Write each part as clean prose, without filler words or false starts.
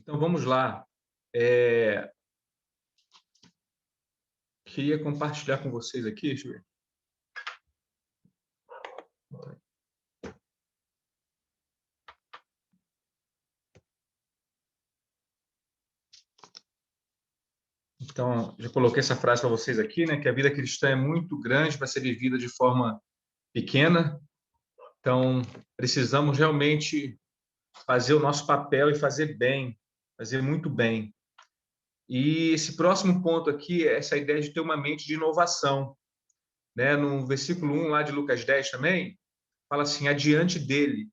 Então, vamos lá. É, Queria compartilhar com vocês aqui. Deixa eu ver. Então, já coloquei essa frase para vocês aqui, né? Que a vida cristã é muito grande para ser vivida de forma pequena. Então, precisamos realmente fazer o nosso papel e fazer bem, fazer muito bem. E esse próximo ponto aqui é essa ideia de ter uma mente de inovação, né? No versículo 1 lá de Lucas 10 também, fala assim, adiante dele,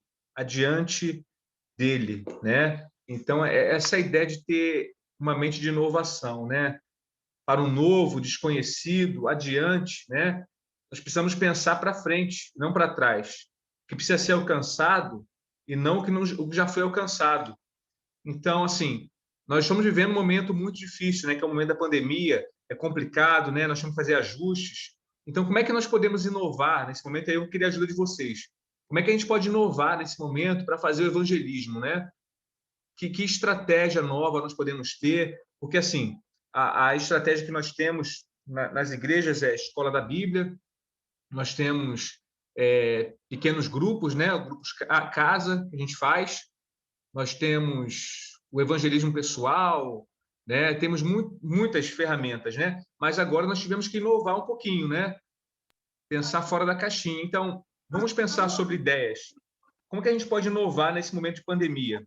né? Então, é essa ideia de ter uma mente de inovação, né? Para o novo, desconhecido, adiante, né? Nós precisamos pensar para frente, não para trás. O que precisa ser alcançado e não o que já foi alcançado. Então, assim, nós estamos vivendo um momento muito difícil, né? Que é o momento da pandemia, é complicado, né? Nós temos que fazer ajustes. Então, como é que nós podemos inovar nesse momento? Aí eu queria a ajuda de vocês. Como é que a gente pode inovar nesse momento para fazer o evangelismo, né? Que estratégia nova nós podemos ter? Porque, assim, a estratégia que nós temos nas igrejas é a escola da Bíblia, nós temos pequenos grupos, né? Grupos casa que a gente faz, nós temos o evangelismo pessoal, né? Temos muitas ferramentas, né? Mas agora nós tivemos que inovar um pouquinho, né? Pensar fora da caixinha. Então, vamos pensar sobre ideias. Como que a gente pode inovar nesse momento de pandemia?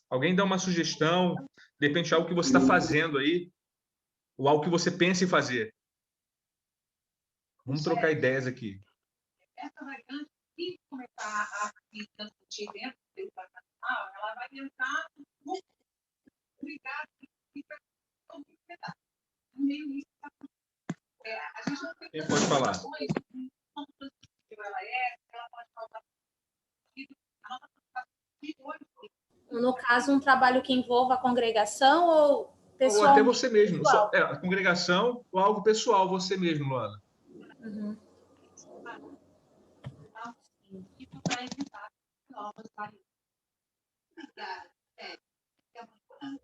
Alguém dá uma sugestão, de repente algo que você está fazendo aí, ou algo que você pensa em fazer. Vamos trocar ideias aqui. Essa variante, se começar a se transmitir dentro do território nacional, ela vai entrar no ligado no meio disso. A gente não tem. Quem pode falar? Ela pode causar. No caso, um trabalho que envolva a congregação ou pessoal? Ou até você mesmo. A congregação ou algo pessoal, você mesmo, Luana. Uhum.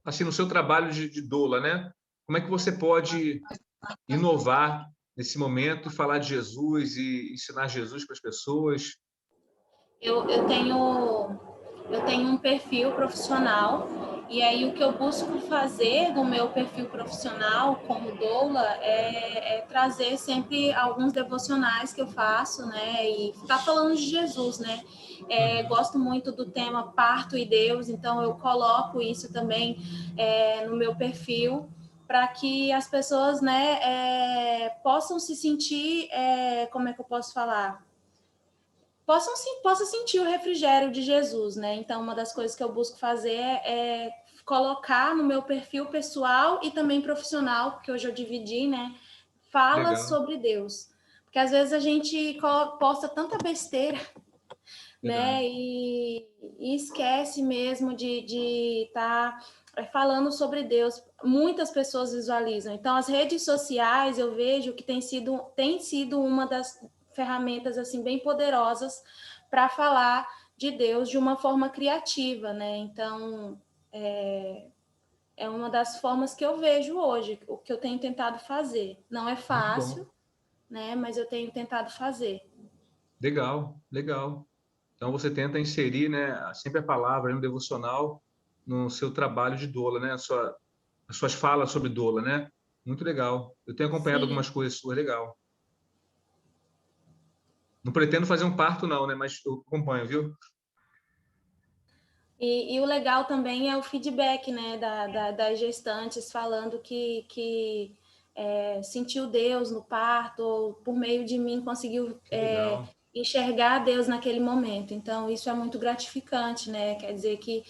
Assim, no seu trabalho de doula, né? Como é que você pode inovar nesse momento e falar de Jesus e ensinar Jesus para as pessoas? Eu tenho um perfil profissional e aí o que eu busco fazer no meu perfil profissional como doula é trazer sempre alguns devocionais que eu faço, né? E ficar falando de Jesus, né? Gosto muito do tema Parto e Deus, então eu coloco isso também no meu perfil para que as pessoas, né, possam se sentir, como é que eu posso falar? Possa sentir o refrigério de Jesus, né? Então, uma das coisas que eu busco fazer é colocar no meu perfil pessoal e também profissional, porque hoje eu dividi, né? Fala Legal. sobre Deus. Porque às vezes a gente posta tanta besteira, né? E esquece mesmo de estar falando sobre Deus. Muitas pessoas visualizam. Então, as redes sociais, eu vejo que tem sido uma das ferramentas assim bem poderosas para falar de Deus de uma forma criativa, né? Então, é uma das formas que eu vejo hoje, o que eu tenho tentado fazer. Não é fácil, né? Mas eu tenho tentado fazer. Legal, legal. Então, você tenta inserir, né, sempre a palavra no devocional no seu trabalho de doula, né? As suas falas sobre doula, né? Muito legal. Eu tenho acompanhado Sim. algumas coisas suas, legal. Não pretendo fazer um parto, não, né? Mas eu acompanho, viu? E o legal também é o feedback, né, das gestantes falando que sentiu Deus no parto, ou por meio de mim conseguiu enxergar Deus naquele momento. Então, isso é muito gratificante, né? Quer dizer que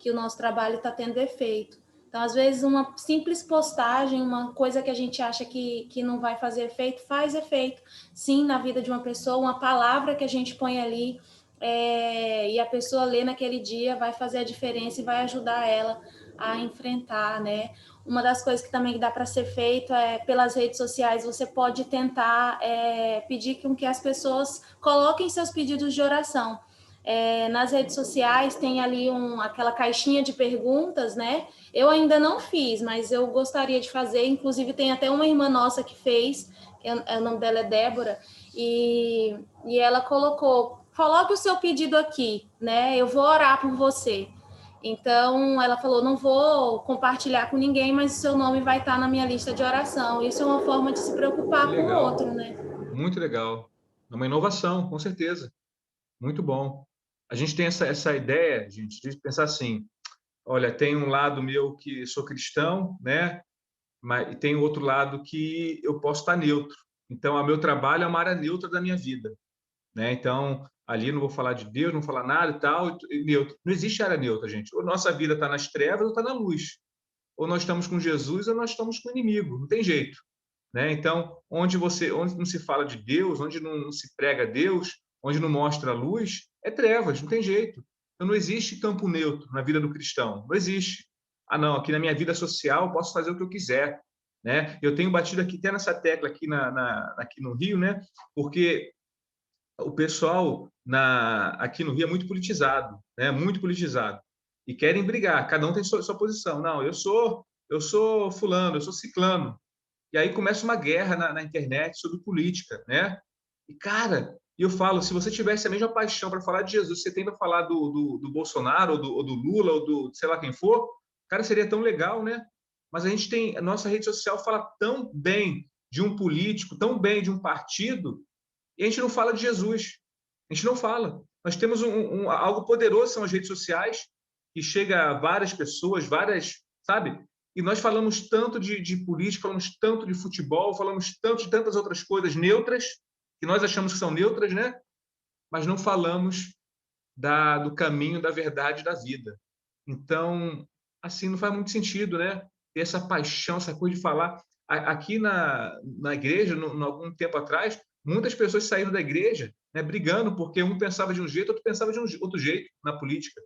o nosso trabalho está tendo efeito. Então, às vezes, uma simples postagem, uma coisa que a gente acha que não vai fazer efeito, faz efeito, sim, na vida de uma pessoa, uma palavra que a gente põe ali, e a pessoa lê naquele dia, vai fazer a diferença e vai ajudar ela a enfrentar, né? Uma das coisas que também dá para ser feito é pelas redes sociais, você pode tentar pedir com que as pessoas coloquem seus pedidos de oração. nas redes sociais tem ali aquela caixinha de perguntas, né? Eu ainda não fiz, mas eu gostaria de fazer. Inclusive, tem até uma irmã nossa que fez, o nome dela é Débora, e ela colocou: coloque o seu pedido aqui, né? Eu vou orar por você. Então, ela falou: não vou compartilhar com ninguém, mas o seu nome vai estar na minha lista de oração. Isso é uma forma de se preocupar com o outro, né? Muito legal. É uma inovação, com certeza. Muito bom. A gente tem essa ideia, gente, de pensar assim: olha, tem um lado meu que sou cristão, né? Mas tem outro lado que eu posso estar neutro. Então, o meu trabalho é uma área neutra da minha vida, né? Então, ali não vou falar de Deus, não vou falar nada e tal, e neutro. Não existe área neutra, gente. Ou nossa vida está nas trevas ou está na luz. Ou nós estamos com Jesus ou nós estamos com o inimigo. Não tem jeito, né? Então, onde não se fala de Deus, onde não se prega Deus, onde não mostra a luz, é trevas, não tem jeito. Então, não existe campo neutro na vida do cristão. Não existe. Ah, não, aqui na minha vida social eu posso fazer o que eu quiser, né? Eu tenho batido aqui até nessa tecla aqui aqui no Rio, né? Porque o pessoal aqui no Rio é muito politizado, né? Muito politizado. E querem brigar, cada um tem sua posição. Não, eu sou fulano, eu sou ciclano. E aí começa uma guerra na internet sobre política, né? E, cara, eu falo, se você tivesse a mesma paixão para falar de Jesus, você tem para falar do Bolsonaro, ou do Lula, ou do sei lá quem for, cara, seria tão legal, né? Mas a nossa rede social fala tão bem de um político, tão bem de um partido, e a gente não fala de Jesus. A gente não fala. Nós temos algo poderoso, são as redes sociais, que chega a várias pessoas, sabe? E nós falamos tanto de política, falamos tanto de futebol, falamos tanto de tantas outras coisas neutras, que nós achamos que são neutras, né? Mas não falamos do caminho, da verdade, da vida. Então, assim, não faz muito sentido, né? Ter essa paixão, essa coisa de falar. Aqui na igreja, algum tempo atrás, muitas pessoas saíram da igreja, né, brigando, porque um pensava de um jeito, outro pensava de outro jeito na política.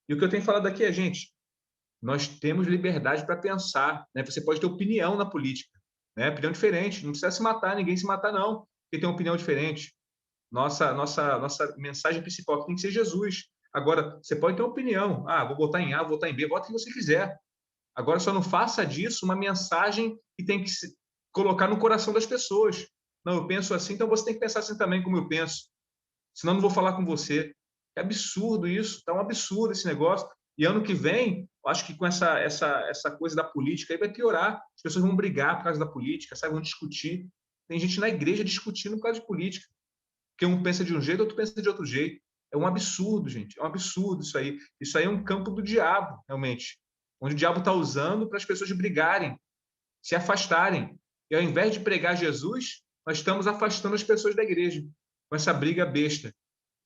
E o que eu tenho falado aqui é, gente, nós temos liberdade para pensar, né? Você pode ter opinião na política, né? Opinião diferente, não precisa se matar, ninguém se matar não, porque tem uma opinião diferente. Nossa mensagem principal aqui tem que ser Jesus. Agora, você pode ter uma opinião. Ah, vou votar em A, vou votar em B, vota o que você quiser. Agora, só não faça disso uma mensagem que tem que se colocar no coração das pessoas. Não, eu penso assim, então você tem que pensar assim também como eu penso. Senão eu não vou falar com você. É absurdo isso, tá um absurdo esse negócio. E ano que vem, eu acho que com essa coisa da política aí vai piorar. As pessoas vão brigar por causa da política, sabe? Vão discutir. Tem gente na igreja discutindo por causa de política. Porque um pensa de um jeito, outro pensa de outro jeito. É um absurdo, gente. É um absurdo isso aí. Isso aí é um campo do diabo, realmente. Onde o diabo está usando para as pessoas brigarem, se afastarem. E ao invés de pregar Jesus, nós estamos afastando as pessoas da igreja com essa briga besta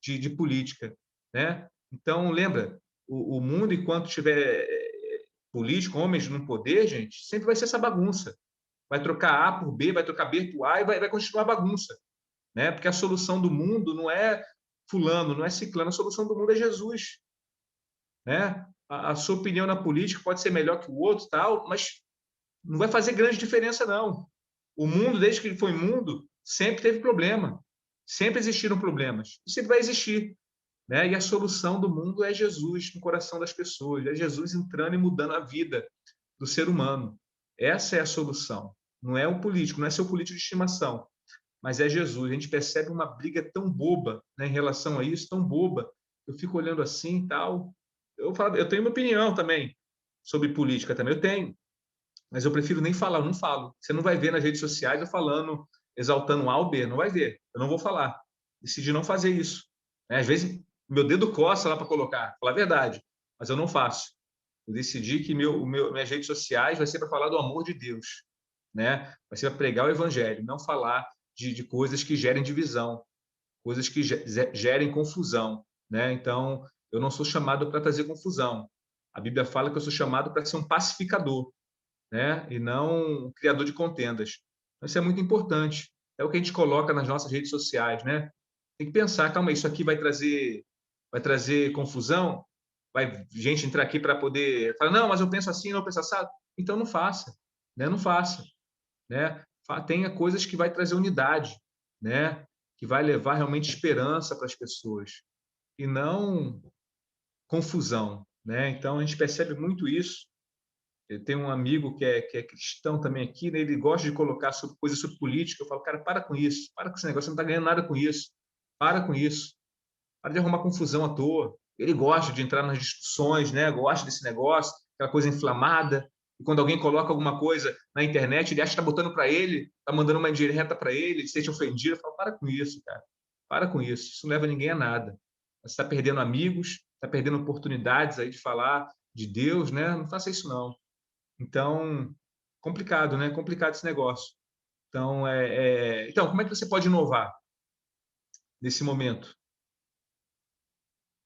de política, né? Então, lembra, o mundo, enquanto tiver político, homens no poder, gente, sempre vai ser essa bagunça. Vai trocar A por B, vai trocar B por A e vai continuar a bagunça, né? Porque a solução do mundo não é fulano, não é ciclano, a solução do mundo é Jesus, né? A sua opinião na política pode ser melhor que o outro, tal, mas não vai fazer grande diferença não. O mundo, desde que ele foi mundo, sempre teve problema, sempre existiram problemas e sempre vai existir, né? E a solução do mundo é Jesus no coração das pessoas, é Jesus entrando e mudando a vida do ser humano. Essa é a solução. Não é o político, não é seu político de estimação, mas é Jesus. A gente percebe uma briga tão boba, né, em relação a isso, tão boba. Eu fico olhando assim e tal. Eu tenho uma opinião também sobre política também. Eu tenho, mas eu prefiro nem falar, eu não falo. Você não vai ver nas redes sociais eu falando, exaltando A ou B, não vai ver. Eu não vou falar. Decidi não fazer isso, né? Às vezes, meu dedo coça lá para colocar, falar a verdade, mas eu não faço. Eu decidi que minhas redes sociais vai ser para falar do amor de Deus, né? Vai ser para pregar o evangelho, não falar de coisas que gerem divisão, coisas que gerem confusão, né? Então, eu não sou chamado para trazer confusão. A Bíblia fala que eu sou chamado para ser um pacificador, né? E não um criador de contendas. Então, isso é muito importante. É o que a gente coloca nas nossas redes sociais, né? Tem que pensar, calma aí, isso aqui vai trazer confusão? Vai gente entrar aqui para poder falar, não, mas eu penso assim, não penso assado. Então não faça, né? Não faça, né? Tenha coisas que vai trazer unidade, né? Que vai levar realmente esperança para as pessoas. e não confusão, né? Então, a gente percebe muito isso. Eu tenho um amigo que é cristão também aqui, né? Ele gosta de colocar sobre coisas sobre política. Eu falo, cara, para com isso, para com esse negócio, você não está ganhando nada com isso. Para com isso. Para de arrumar confusão à toa. Ele gosta de entrar nas discussões, né? Gosta desse negócio, aquela coisa inflamada. E quando alguém coloca alguma coisa na internet, ele acha que está botando para ele, está mandando uma indireta para ele, ele se sente ofendido. Eu falo, para com isso, cara. Para com isso. Isso não leva ninguém a nada. Você está perdendo amigos, está perdendo oportunidades aí de falar de Deus, né? Não faça isso, não. Então, complicado, né? Complicado esse negócio. Então, então, como é que você pode inovar nesse momento?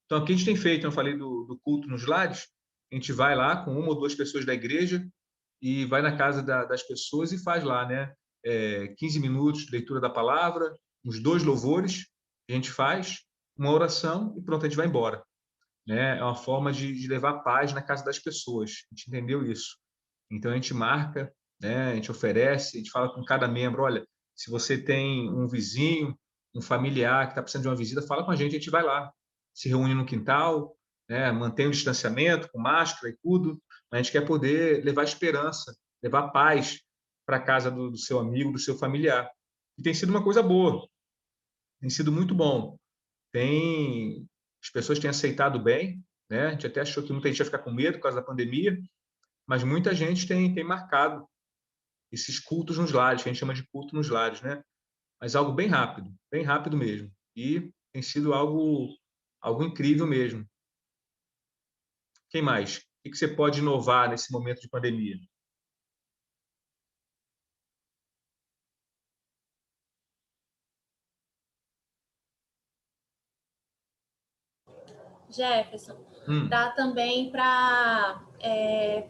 Então, aqui a gente tem feito, eu falei do culto nos lares, a gente vai lá com uma ou duas pessoas da igreja e vai na casa das pessoas e faz lá, né? 15 minutos de leitura da palavra, uns 2 louvores, a gente faz uma oração e pronto, a gente vai embora. Né? É uma forma de levar paz na casa das pessoas. A gente entendeu isso. Então, a gente marca, né? A gente oferece, a gente fala com cada membro, olha, se você tem um vizinho, um familiar que está precisando de uma visita, fala com a gente vai lá. Se reúne no quintal, né? Mantém o distanciamento, com máscara e tudo, mas a gente quer poder levar esperança, levar paz para a casa do seu amigo, do seu familiar. E tem sido uma coisa boa, tem sido muito bom. As pessoas têm aceitado bem, né? A gente até achou que muita gente ia ficar com medo por causa da pandemia, mas muita gente tem marcado esses cultos nos lares, que a gente chama de culto nos lares, né? Mas algo bem rápido mesmo. E tem sido algo incrível mesmo. Quem mais? O que você pode inovar nesse momento de pandemia? Jefferson, dá também para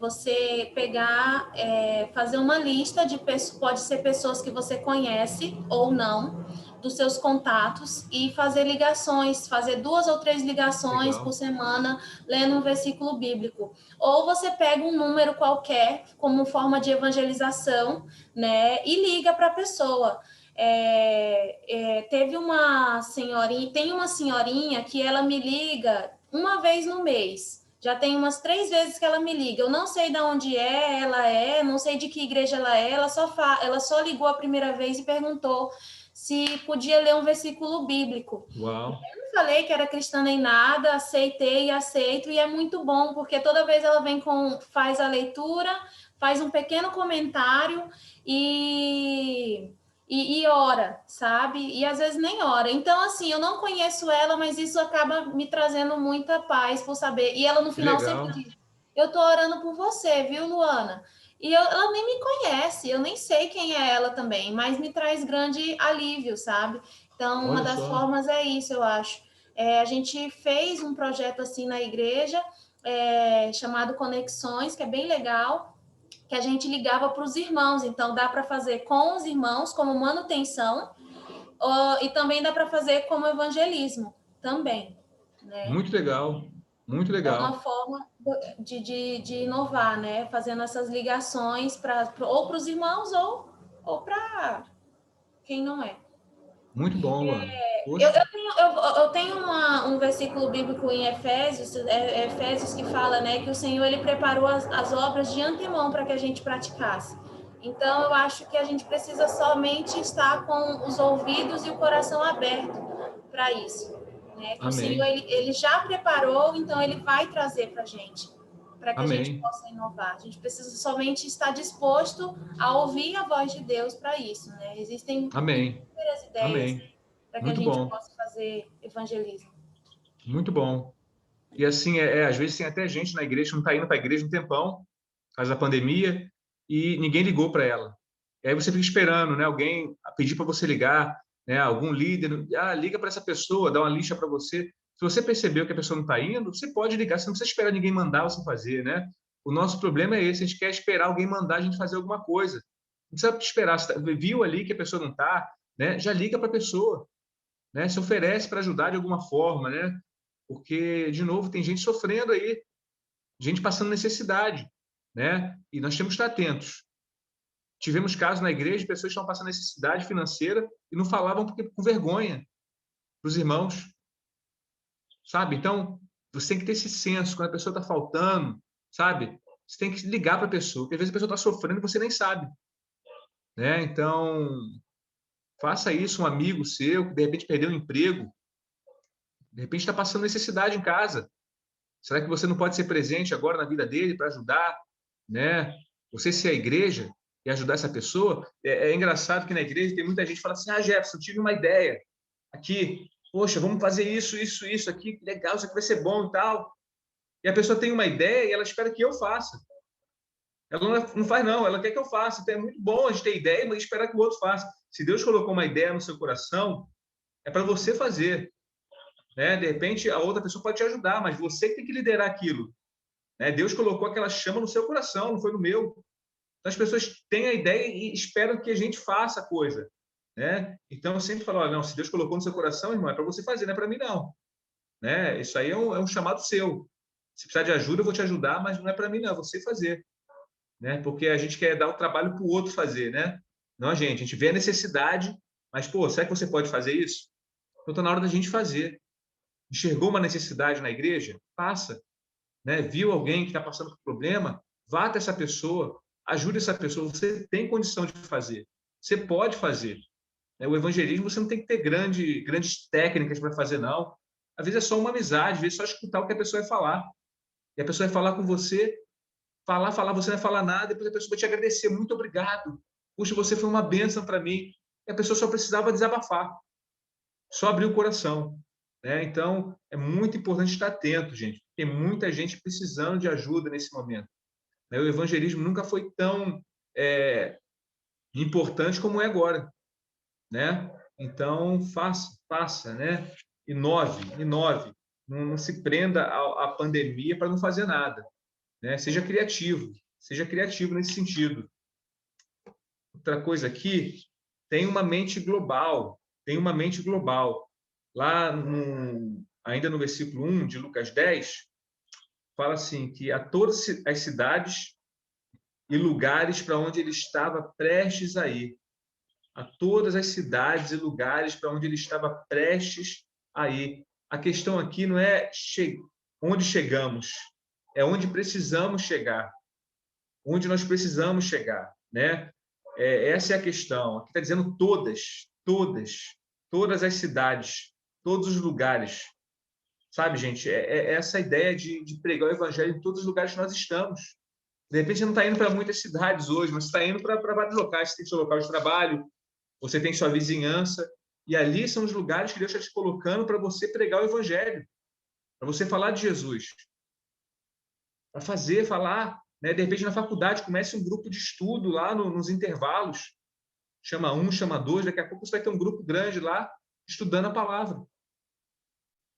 você pegar, fazer uma lista de pessoas, pode ser pessoas que você conhece ou não, dos seus contatos e fazer ligações, fazer 2 ou 3 ligações Legal. por semana, lendo um versículo bíblico. Ou você pega um número qualquer como forma de evangelização, né, e liga para a pessoa. Teve uma senhorinha, tem uma senhorinha que ela me liga uma vez no mês. Já tem umas 3 vezes que ela me liga. Eu não sei de onde ela não sei de que igreja ela só ligou a primeira vez e perguntou se podia ler um versículo bíblico. Uau. Eu não falei que era cristã nem nada, aceitei e aceito, e é muito bom, porque toda vez ela faz a leitura, faz um pequeno comentário e ora, sabe? E às vezes nem ora. Então, assim, eu não conheço ela, mas isso acaba me trazendo muita paz por saber. E ela no Que final legal. sempre diz: eu tô orando por você, viu, Luana? Ela nem me conhece, eu nem sei quem é ela também, mas me traz grande alívio, sabe? Então, uma Olha das só. formas é isso, eu acho. A gente fez um projeto assim na igreja, chamado Conexões, que é bem legal, que a gente ligava para os irmãos. Então, dá para fazer com os irmãos como manutenção, e também dá para fazer como evangelismo também, né? Muito legal. Muito É uma legal. forma de inovar, né? Fazendo essas ligações ou para os irmãos ou para quem não é. Muito bom, Luana. Eu, Poxa, eu tenho, eu tenho um versículo bíblico em Efésios, Efésios que fala, né, que o Senhor ele preparou as obras de antemão para que a gente praticasse. Então, eu acho que a gente precisa somente estar com os ouvidos e o coração aberto para isso, né? Que o Senhor amém. ele já preparou, então ele vai trazer para que a gente Amém. possa inovar. A gente precisa somente estar disposto a ouvir a voz de Deus para isso, né? Existem Amém. inúmeras ideias Amém. para que a Muito gente bom. possa fazer evangelismo. Muito bom. E assim, às vezes tem até gente na igreja que não está indo para a igreja um tempão, por causa da pandemia, e ninguém ligou para ela. E aí você fica esperando, né? Alguém pedir para você ligar, né? Algum líder, liga para essa pessoa, dá uma lixa para você. Se você percebeu que a pessoa não está indo, você pode ligar, você não precisa esperar ninguém mandar você fazer, né? O nosso problema é esse, a gente quer esperar alguém mandar a gente fazer alguma coisa. Não precisa esperar, você viu ali que a pessoa não está, né? Já liga para a pessoa, né? Se oferece para ajudar de alguma forma, né? Porque, de novo, tem gente sofrendo aí, gente passando necessidade, né? E nós temos que estar atentos. Tivemos casos na igreja de pessoas que estavam passando necessidade financeira e não falavam porque com vergonha para os irmãos. sabe? Então, você tem que ter esse senso, quando a pessoa está faltando, sabe? Você tem que ligar para a pessoa, porque às vezes a pessoa está sofrendo e você nem sabe, né? Então, faça isso, um amigo seu, que de repente perdeu o emprego, de repente está passando necessidade em casa. Será que você não pode ser presente agora na vida dele para ajudar, né? Você ser a igreja e ajudar essa pessoa? É engraçado que na igreja tem muita gente que fala assim: ah, Jefferson, tive uma ideia aqui. Poxa, vamos fazer isso, isso, isso aqui. Que legal, isso aqui vai ser bom e tal. E a pessoa tem uma ideia e ela espera que eu faça. Ela não faz, não. Ela quer que eu faça. Então é muito bom a gente ter ideia, mas esperar que o outro faça. Se Deus colocou uma ideia no seu coração, é para você fazer, né? De repente, a outra pessoa pode te ajudar, mas você que tem que liderar aquilo, né? Deus colocou aquela chama no seu coração, não foi no meu. Então, as pessoas têm a ideia e esperam que a gente faça a coisa, né? Então, eu sempre falo, olha, não, se Deus colocou no seu coração, irmão, é para você fazer, não é para mim, não. Né? Isso aí é um chamado seu. Se precisar de ajuda, eu vou te ajudar, mas não é para mim, não, é você fazer, né? Porque a gente quer dar o trabalho para o outro fazer, né? Não a gente vê a necessidade, mas, pô, será que você pode fazer isso? Então, está na hora da gente fazer. Enxergou uma necessidade na igreja? Faça. Né? Viu alguém que está passando por problema? Vá até essa pessoa, ajude essa pessoa. Você tem condição de fazer. Você pode fazer. Né? O evangelismo você não tem que ter grandes técnicas para fazer, não. Às vezes é só uma amizade, às vezes é só escutar o que a pessoa vai falar. E a pessoa vai falar com você, falar, você não vai falar nada, depois a pessoa vai te agradecer. Muito obrigado. Puxa, você foi uma bênção para mim. E a pessoa só precisava desabafar. Só abrir o coração. Né? Então, é muito importante estar atento, gente. Tem muita gente precisando de ajuda nesse momento. Né? O evangelismo nunca foi tão importante como é agora. Né? Então, faça, né? Inove. Não se prenda à pandemia para não fazer nada. Né? Seja criativo nesse sentido. Outra coisa aqui, tem uma mente global. Lá, ainda no versículo 1 de Lucas 10, fala assim, que a todas as cidades e lugares para onde ele estava prestes a ir. A todas as cidades e lugares para onde ele estava prestes a ir. A questão aqui não é onde chegamos, é onde precisamos chegar. Onde nós precisamos chegar, né? Essa é a questão. Aqui está dizendo todas as cidades, todos os lugares. Sabe, gente? Essa ideia de pregar o evangelho em todos os lugares que nós estamos. De repente, você não está indo para muitas cidades hoje, mas você está indo para vários locais. Você tem seu local de trabalho, você tem sua vizinhança, e ali são os lugares que Deus está te colocando para você pregar o evangelho, para você falar de Jesus. Para falar, né? De repente, na faculdade, comece um grupo de estudo lá nos intervalos. Chama um, chama dois, daqui a pouco você vai ter um grupo grande lá estudando a palavra.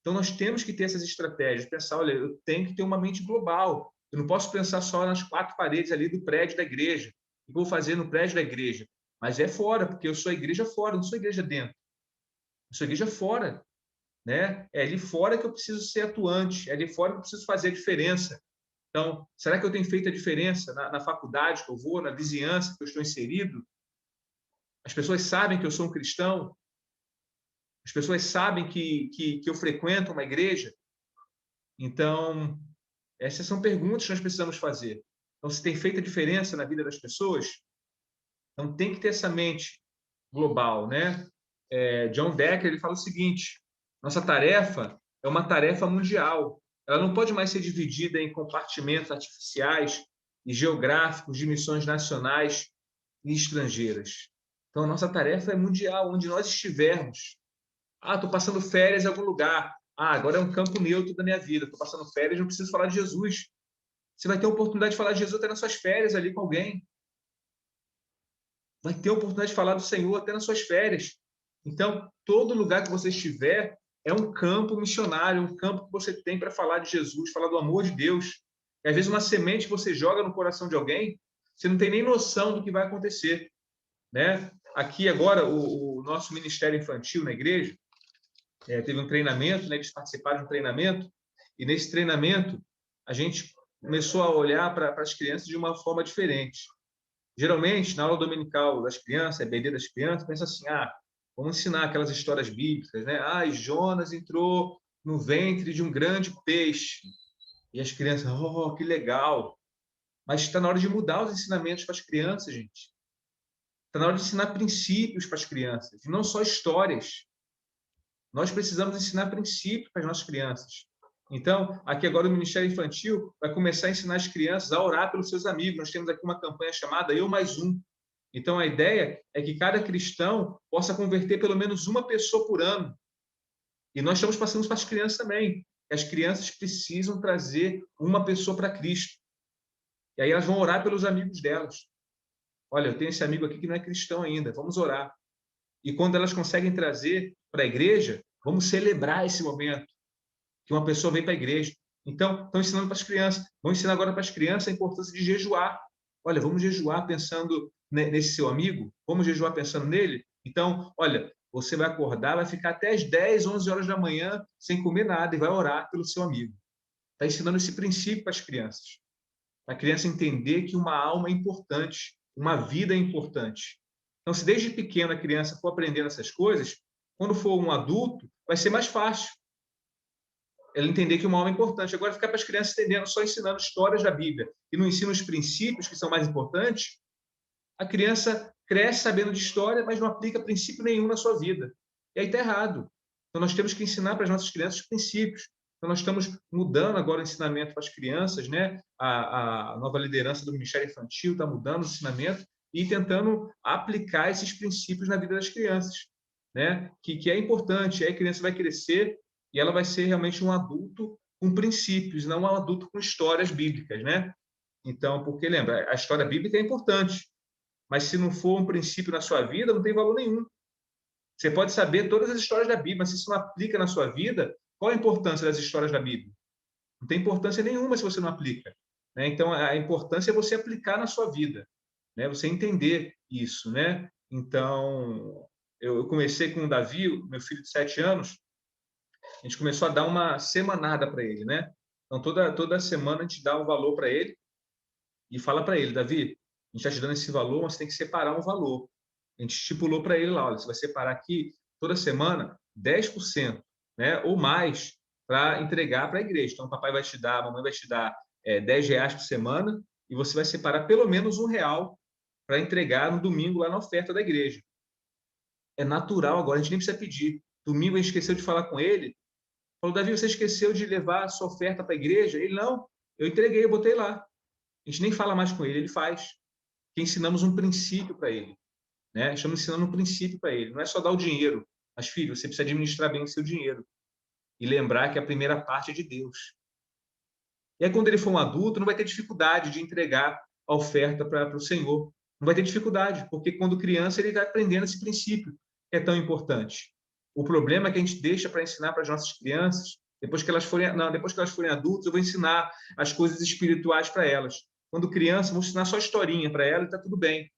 Então, nós temos que ter essas estratégias, pensar, olha, eu tenho que ter uma mente global. Eu não posso pensar só nas quatro paredes ali do prédio da igreja. O que eu vou fazer no prédio da igreja? Mas é fora, porque eu sou a igreja fora, não sou a igreja dentro. Eu sou a igreja fora. Né? É ali fora que eu preciso ser atuante, é ali fora que eu preciso fazer a diferença. Então, será que eu tenho feito a diferença na faculdade que eu vou, na vizinhança que eu estou inserido? As pessoas sabem que eu sou um cristão? As pessoas sabem que eu frequento uma igreja? Então, essas são perguntas que nós precisamos fazer. Então, se tem feito a diferença na vida das pessoas, então tem que ter essa mente global, né? John Decker ele fala o seguinte: nossa tarefa é uma tarefa mundial. Ela não pode mais ser dividida em compartimentos artificiais e geográficos de missões nacionais e estrangeiras. Então, a nossa tarefa é mundial, onde nós estivermos. Estou passando férias em algum lugar. Agora é um campo neutro da minha vida. Estou passando férias, não preciso falar de Jesus. Você vai ter a oportunidade de falar de Jesus até nas suas férias ali com alguém. Vai ter a oportunidade de falar do Senhor até nas suas férias. Então, todo lugar que você estiver é um campo missionário, um campo que você tem para falar de Jesus, falar do amor de Deus. E, às vezes, uma semente que você joga no coração de alguém, você não tem nem noção do que vai acontecer. Né? Aqui, agora, o nosso ministério infantil na igreja teve um treinamento, né? Eles participaram de um treinamento, e nesse treinamento a gente começou a olhar para as crianças de uma forma diferente. Geralmente, na aula dominical das crianças, EBD das crianças, pensa assim, vamos ensinar aquelas histórias bíblicas, né? Jonas entrou no ventre de um grande peixe. E as crianças, oh, que legal. Mas está na hora de mudar os ensinamentos para as crianças, gente. Está na hora de ensinar princípios para as crianças, e não só histórias. Nós precisamos ensinar princípios para as nossas crianças. Então, aqui agora o Ministério Infantil vai começar a ensinar as crianças a orar pelos seus amigos. Nós temos aqui uma campanha chamada Eu Mais Um. Então, a ideia é que cada cristão possa converter pelo menos uma pessoa por ano. E nós estamos passando para as crianças também. As crianças precisam trazer uma pessoa para Cristo. E aí elas vão orar pelos amigos delas. Olha, eu tenho esse amigo aqui que não é cristão ainda, vamos orar. E quando elas conseguem trazer para a igreja, vamos celebrar esse momento, que uma pessoa vem para a igreja. Então, estão ensinando para as crianças. Vão ensinar agora para as crianças a importância de jejuar. Olha, vamos jejuar pensando nesse seu amigo, vamos jejuar pensando nele. Então, olha, você vai acordar, vai ficar até as 10, 11 horas da manhã sem comer nada e vai orar pelo seu amigo. Está ensinando esse princípio para as crianças. Para a criança entender que uma alma é importante, uma vida é importante. Então, se desde pequena a criança for aprendendo essas coisas, quando for um adulto, vai ser mais fácil ela entender que uma alma é importante. Agora, ficar para as crianças entendendo, só ensinando histórias da Bíblia e não ensina os princípios que são mais importantes, a criança cresce sabendo de história, mas não aplica princípio nenhum na sua vida. E aí está errado. Então, nós temos que ensinar para as nossas crianças os princípios. Então, nós estamos mudando agora o ensinamento para as crianças, né? A nova liderança do Ministério Infantil está mudando o ensinamento e tentando aplicar esses princípios na vida das crianças, né? Que é importante. Aí a criança vai crescer e ela vai ser realmente um adulto com princípios, não um adulto com histórias bíblicas, né? Então, porque lembra, a história bíblica é importante, mas se não for um princípio na sua vida, não tem valor nenhum. Você pode saber todas as histórias da Bíblia, mas se isso não aplica na sua vida, qual a importância das histórias da Bíblia? Não tem importância nenhuma se você não aplica, né? Então, a importância é você aplicar na sua vida, né? Você entender isso, né? Então, eu comecei com o Davi, meu filho de 7 anos, a gente começou a dar uma semanada para ele, né? Então, toda semana a gente dá um valor para ele e fala para ele, Davi, a gente está te dando esse valor, mas você tem que separar um valor. A gente estipulou para ele lá, olha, você vai separar aqui toda semana 10%, né, ou mais, para entregar para a igreja. Então, o papai vai te dar, a mamãe vai te dar R$ 10 por semana e você vai separar pelo menos R$ 1 para entregar no domingo lá na oferta da igreja. É natural agora, a gente nem precisa pedir. Domingo a gente esqueceu de falar com ele, falou, Davi, você esqueceu de levar a sua oferta para a igreja? Ele, não, eu entreguei, eu botei lá. A gente nem fala mais com ele, ele faz. Que ensinamos um princípio para ele, né? Estamos ensinando um princípio para ele. Não é só dar o dinheiro, mas, filho, você precisa administrar bem o seu dinheiro e lembrar que a primeira parte é de Deus. E aí, quando ele for um adulto, não vai ter dificuldade de entregar a oferta para o Senhor. Não vai ter dificuldade, porque quando criança ele vai aprendendo esse princípio que é tão importante. O problema é que a gente deixa para ensinar para as nossas crianças, depois que elas forem adultas, eu vou ensinar as coisas espirituais para elas. Quando criança, vou ensinar só historinha para ela e está tudo bem.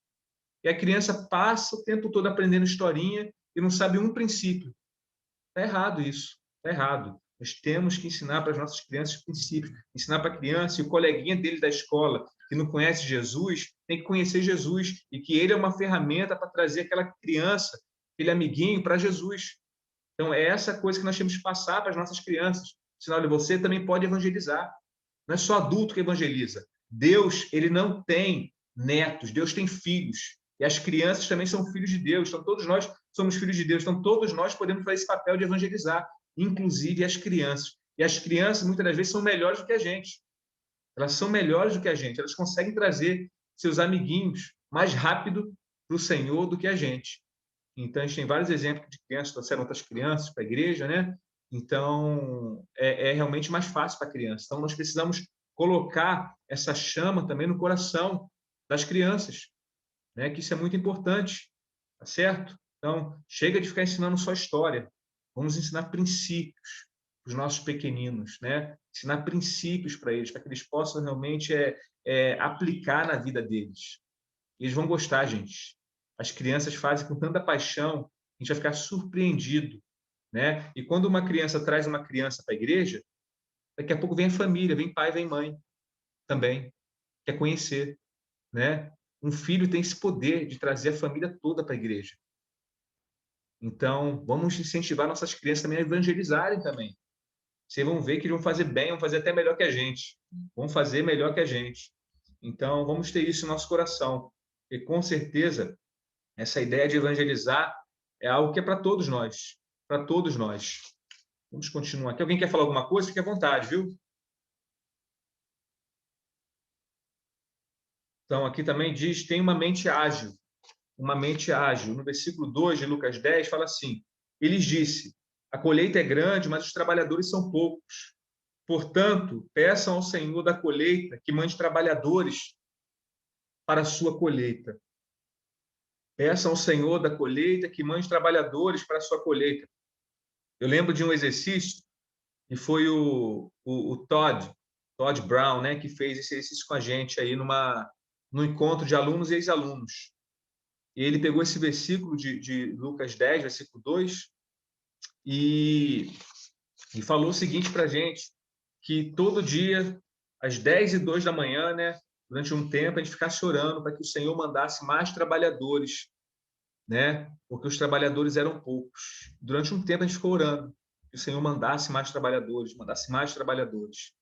E a criança passa o tempo todo aprendendo historinha e não sabe um princípio. Está errado isso, está errado. Nós temos que ensinar para as nossas crianças princípios. Ensinar para a criança e o coleguinha dele da escola que não conhece Jesus, tem que conhecer Jesus e que ele é uma ferramenta para trazer aquela criança, aquele amiguinho para Jesus. Então, é essa coisa que nós temos que passar para as nossas crianças. Senão, olha, você também pode evangelizar. Não é só adulto que evangeliza. Deus, ele não tem netos, Deus tem filhos. E as crianças também são filhos de Deus. Então, todos nós somos filhos de Deus. Então, todos nós podemos fazer esse papel de evangelizar, inclusive as crianças. E as crianças, muitas das vezes, são melhores do que a gente. Elas são melhores do que a gente. Elas conseguem trazer seus amiguinhos mais rápido para o Senhor do que a gente. Então, a gente tem vários exemplos de crianças que trouxeram outras crianças para a igreja, né? Então, é realmente mais fácil para a criança. Então, nós precisamos colocar essa chama também no coração das crianças, né? Que isso é muito importante, tá certo? Então, chega de ficar ensinando só história. Vamos ensinar princípios para os nossos pequeninos, né? Ensinar princípios para eles, para que eles possam realmente aplicar na vida deles. Eles vão gostar, gente. As crianças fazem com tanta paixão, a gente vai ficar surpreendido, né? E quando uma criança traz uma criança para a igreja, daqui a pouco vem a família, vem pai, vem mãe também, quer conhecer, né? Um filho tem esse poder de trazer a família toda para a igreja. Então, vamos incentivar nossas crianças também a evangelizarem também. Vocês vão ver que eles vão fazer bem, vão fazer até melhor que a gente. Vão fazer melhor que a gente. Então, vamos ter isso no nosso coração. E, com certeza, essa ideia de evangelizar é algo que é para todos nós. Para todos nós. Vamos continuar aqui. Alguém quer falar alguma coisa? Fique à vontade, viu? Então, aqui também diz, tem uma mente ágil. Uma mente ágil. No versículo 2 de Lucas 10, fala assim, eles disse, a colheita é grande, mas os trabalhadores são poucos. Portanto, peçam ao Senhor da colheita que mande trabalhadores para a sua colheita. Peçam ao Senhor da colheita que mande trabalhadores para a sua colheita. Eu lembro de um exercício, e foi o Todd Brown, né, que fez esse exercício com a gente aí no encontro de alunos e ex-alunos. E ele pegou esse versículo de Lucas 10, versículo 2, e falou o seguinte para a gente, que todo dia, às 10h02 da manhã, né, durante um tempo, a gente ficasse orando para que o Senhor mandasse mais trabalhadores, né, porque os trabalhadores eram poucos. Durante um tempo, a gente ficou orando que o Senhor mandasse mais trabalhadores, mandasse mais trabalhadores.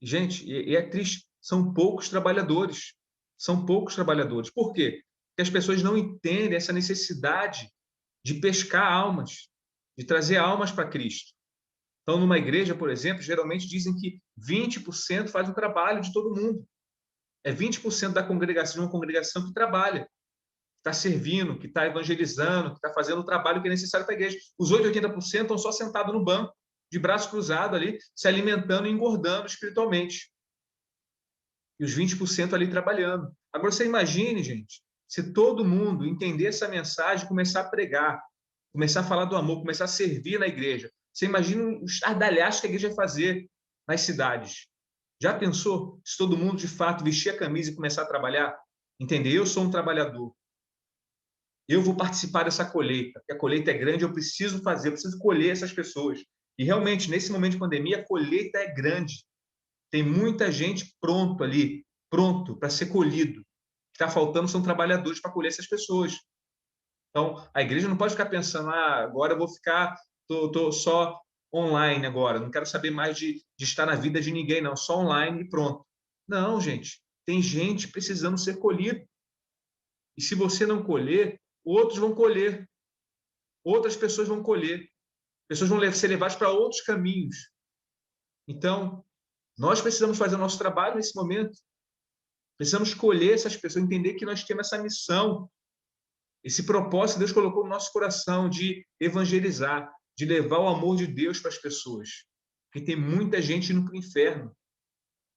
E, gente, e é triste, são poucos trabalhadores. São poucos trabalhadores. Por quê? Porque as pessoas não entendem essa necessidade de pescar almas, de trazer almas para Cristo. Então, numa igreja, por exemplo, geralmente dizem que 20% faz o trabalho de todo mundo. É 20% da congregação, de uma congregação que trabalha, que está servindo, que está evangelizando, que está fazendo o trabalho que é necessário para a igreja. Os 80% estão só sentados no banco, de braço cruzado ali, se alimentando e engordando espiritualmente. E os 20% ali trabalhando. Agora, você imagine, gente, se todo mundo entender essa mensagem, começar a pregar, começar a falar do amor, começar a servir na igreja. Você imagina os estardalhaços que a igreja vai fazer nas cidades. Já pensou se todo mundo, de fato, vestir a camisa e começar a trabalhar? Entender? Eu sou um trabalhador. Eu vou participar dessa colheita, porque a colheita é grande, eu preciso fazer, eu preciso colher essas pessoas. E, realmente, nesse momento de pandemia, a colheita é grande. Tem muita gente pronto ali, pronto para ser colhido. O que está faltando são trabalhadores para colher essas pessoas. Então, a igreja não pode ficar pensando, agora eu vou ficar, tô só online agora, não quero saber mais de estar na vida de ninguém, não, só online e pronto. Não, gente, tem gente precisando ser colhido. E se você não colher, outros vão colher. Outras pessoas vão colher. Pessoas vão ser levadas para outros caminhos. Então, nós precisamos fazer o nosso trabalho nesse momento. Precisamos escolher essas pessoas, entender que nós temos essa missão, esse propósito que Deus colocou no nosso coração de evangelizar, de levar o amor de Deus para as pessoas. Porque tem muita gente indo para o inferno.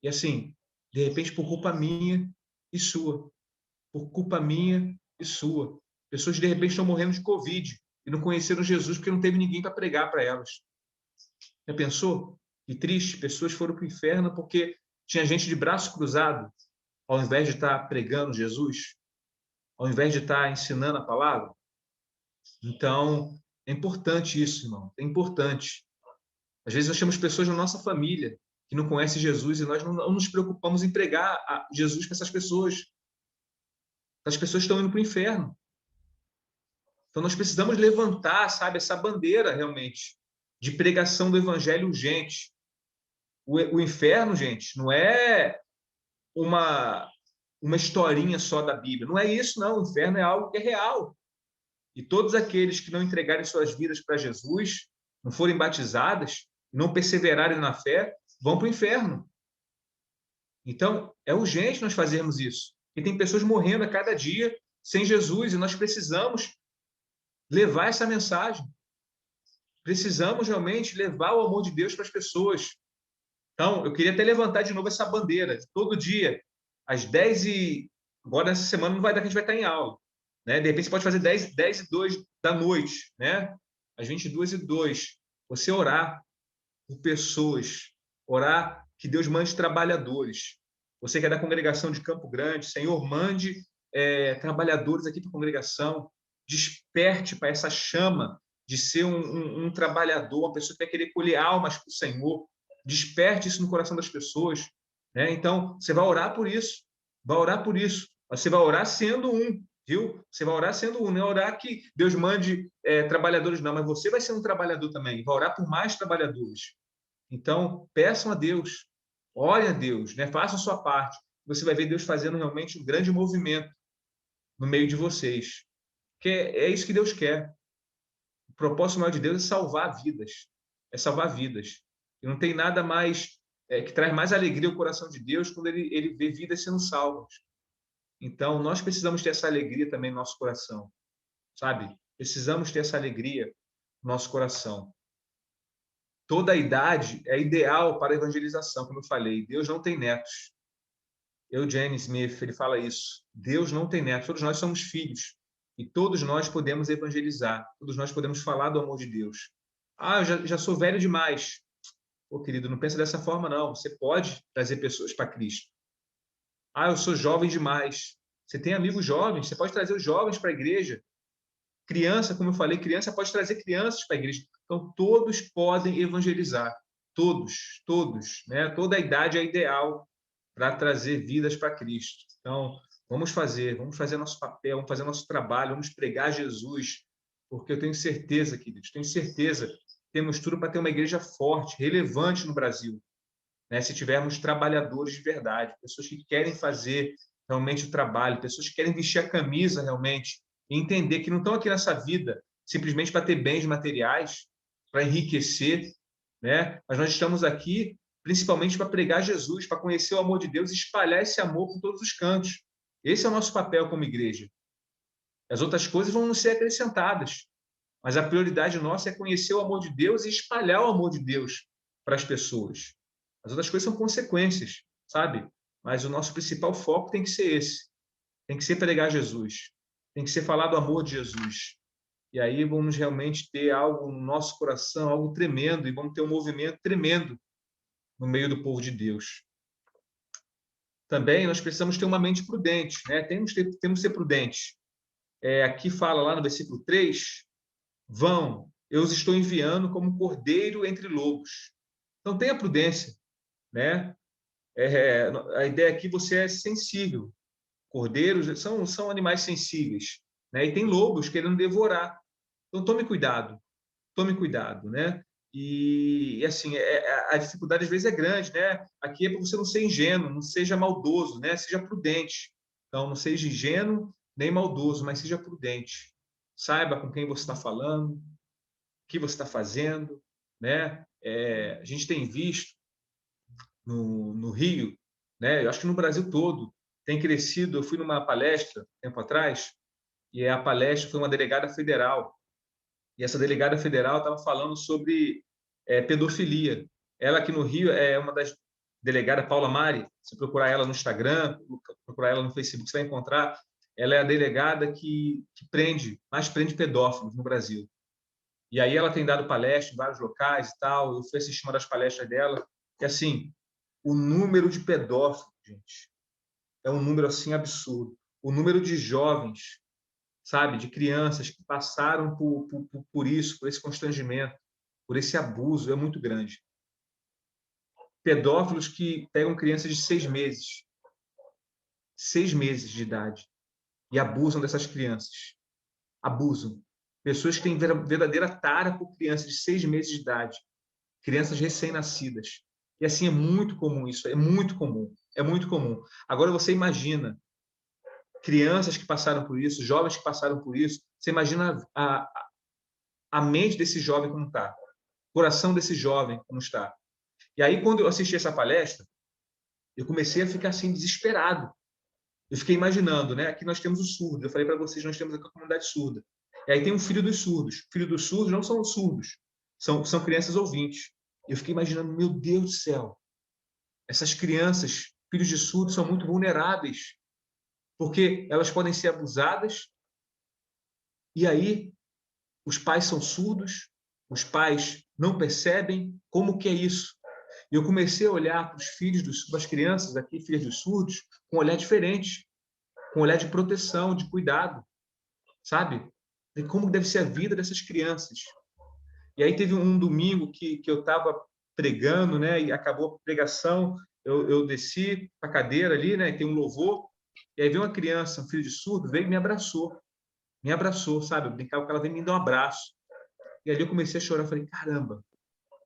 E assim, de repente, por culpa minha e sua. Por culpa minha e sua. Pessoas, de repente, estão morrendo de Covid e não conheceram Jesus porque não teve ninguém para pregar para elas. Já pensou? Que triste, pessoas foram para o inferno porque tinha gente de braço cruzado, ao invés de estar pregando Jesus, ao invés de estar ensinando a palavra. Então, é importante isso, irmão, é importante. Às vezes nós temos pessoas na nossa família que não conhecem Jesus e nós não nos preocupamos em pregar a Jesus para essas pessoas. As pessoas estão indo para o inferno. Então, nós precisamos levantar, sabe, essa bandeira, realmente, de pregação do evangelho urgente. O inferno, gente, não é uma historinha só da Bíblia. Não é isso, não. O inferno é algo que é real. E todos aqueles que não entregarem suas vidas para Jesus, não forem batizadas, não perseverarem na fé, vão para o inferno. Então, é urgente nós fazermos isso. E tem pessoas morrendo a cada dia sem Jesus, e nós precisamos levar essa mensagem. Precisamos realmente levar o amor de Deus para as pessoas. Então, eu queria até levantar de novo essa bandeira, de todo dia, às 10h. Agora, nessa semana, não vai dar que a gente vai estar em aula. Né? De repente, você pode fazer 10h02 da noite, né? Às 22h02. Você orar por pessoas, orar que Deus mande trabalhadores. Você que é da congregação de Campo Grande, Senhor, mande trabalhadores aqui para a congregação. Desperte para essa chama de ser um trabalhador, uma pessoa que vai querer colher almas para o Senhor. Desperte isso no coração das pessoas. Né? Então, você vai orar por isso. Vai orar por isso. Você vai orar sendo um, viu? Você vai orar sendo um. Não é orar que Deus mande trabalhadores, não. Mas você vai ser um trabalhador também. Vai orar por mais trabalhadores. Então, peçam a Deus, orem a Deus, né? Façam a sua parte. Você vai ver Deus fazendo realmente um grande movimento no meio de vocês. Porque é isso que Deus quer. O propósito maior de Deus é salvar vidas. É salvar vidas. E não tem nada mais que traz mais alegria ao coração de Deus quando ele vê vidas sendo salvas. Então, nós precisamos ter essa alegria também no nosso coração, sabe? Precisamos ter essa alegria no nosso coração. Toda a idade é ideal para a evangelização, como eu falei. Deus não tem netos. Eugene Smith, ele fala isso. Deus não tem netos. Todos nós somos filhos. E todos nós podemos evangelizar. Todos nós podemos falar do amor de Deus. Ah, eu já sou velho demais. Pô, querido, não pensa dessa forma, não. Você pode trazer pessoas para Cristo. Ah, eu sou jovem demais. Você tem amigos jovens, você pode trazer os jovens para a igreja. Criança, como eu falei, criança pode trazer crianças para a igreja. Então, todos podem evangelizar. Todos, né? Toda a idade é ideal para trazer vidas para Cristo. Então, vamos fazer nosso papel, vamos fazer nosso trabalho, vamos pregar Jesus, porque eu tenho certeza, queridos, tenho certeza que temos tudo para ter uma igreja forte, relevante no Brasil, né? Se tivermos trabalhadores de verdade, pessoas que querem fazer realmente o trabalho, pessoas que querem vestir a camisa realmente e entender que não estão aqui nessa vida simplesmente para ter bens materiais, para enriquecer, né? Mas nós estamos aqui principalmente para pregar Jesus, para conhecer o amor de Deus e espalhar esse amor por todos os cantos. Esse é o nosso papel como igreja. As outras coisas vão nos ser acrescentadas, mas a prioridade nossa é conhecer o amor de Deus e espalhar o amor de Deus para as pessoas. As outras coisas são consequências, sabe? Mas o nosso principal foco tem que ser esse. Tem que ser pregar Jesus. Tem que ser falar do amor de Jesus. E aí vamos realmente ter algo no nosso coração, algo tremendo, e vamos ter um movimento tremendo no meio do povo de Deus. Também nós precisamos ter uma mente prudente, né? Temos que ser prudentes. Aqui fala lá no versículo 3, vão, eu os estou enviando como cordeiro entre lobos. Então tenha prudência, né? A ideia aqui, você é sensível. Cordeiros são animais sensíveis, né? E tem lobos querendo devorar. Então tome cuidado, né? E assim, a dificuldade às vezes é grande, né? Aqui é para você não ser ingênuo, não seja maldoso, né? Seja prudente. Então, não seja ingênuo nem maldoso, mas seja prudente. Saiba com quem você está falando, o que você está fazendo, né? A gente tem visto no Rio, né? Eu acho que no Brasil todo tem crescido. Eu fui numa palestra tempo atrás e a palestra foi uma delegada federal. E essa delegada federal estava falando sobre pedofilia. Ela aqui no Rio é uma das delegadas, Paula Mari. Se procurar ela no Instagram, procurar ela no Facebook, você vai encontrar. Ela é a delegada que mais prende pedófilos no Brasil. E aí ela tem dado palestra em vários locais e tal. Eu fui assistir uma das palestras dela. E assim, o número de pedófilos, gente, é um número assim absurdo. O número de jovens, sabe, de crianças que passaram por isso, por esse constrangimento, por esse abuso, é muito grande. Pedófilos que pegam crianças de 6 meses de idade, e abusam dessas crianças. Abusam. Pessoas que têm verdadeira tara por crianças de 6 meses de idade, crianças recém-nascidas. E assim, é muito comum isso, é muito comum. Agora você imagina crianças que passaram por isso, jovens que passaram por isso, você imagina a mente desse jovem como está, o coração desse jovem como está. E aí, quando eu assisti essa palestra, eu comecei a ficar assim, desesperado. Eu fiquei imaginando, né? Aqui nós temos os surdos. Eu falei para vocês, nós temos aqui a comunidade surda. E aí tem um filho dos surdos. Filho dos surdos não são surdos, são crianças ouvintes. Eu fiquei imaginando, meu Deus do céu, essas crianças, filhos de surdos, são muito vulneráveis, porque elas podem ser abusadas, e aí os pais são surdos, os pais não percebem como que é isso. E eu comecei a olhar para os filhos das crianças aqui, filhos dos surdos, com um olhar diferente, com um olhar de proteção, de cuidado, sabe? De como deve ser a vida dessas crianças. E aí teve um domingo que eu estava pregando, né? E acabou a pregação, eu desci para a cadeira ali, né? E tem um louvor, e aí veio uma criança, um filho de surdo, veio e me abraçou, sabe? Eu brincava com ela, veio me dar um abraço. E ali eu comecei a chorar, eu falei, caramba,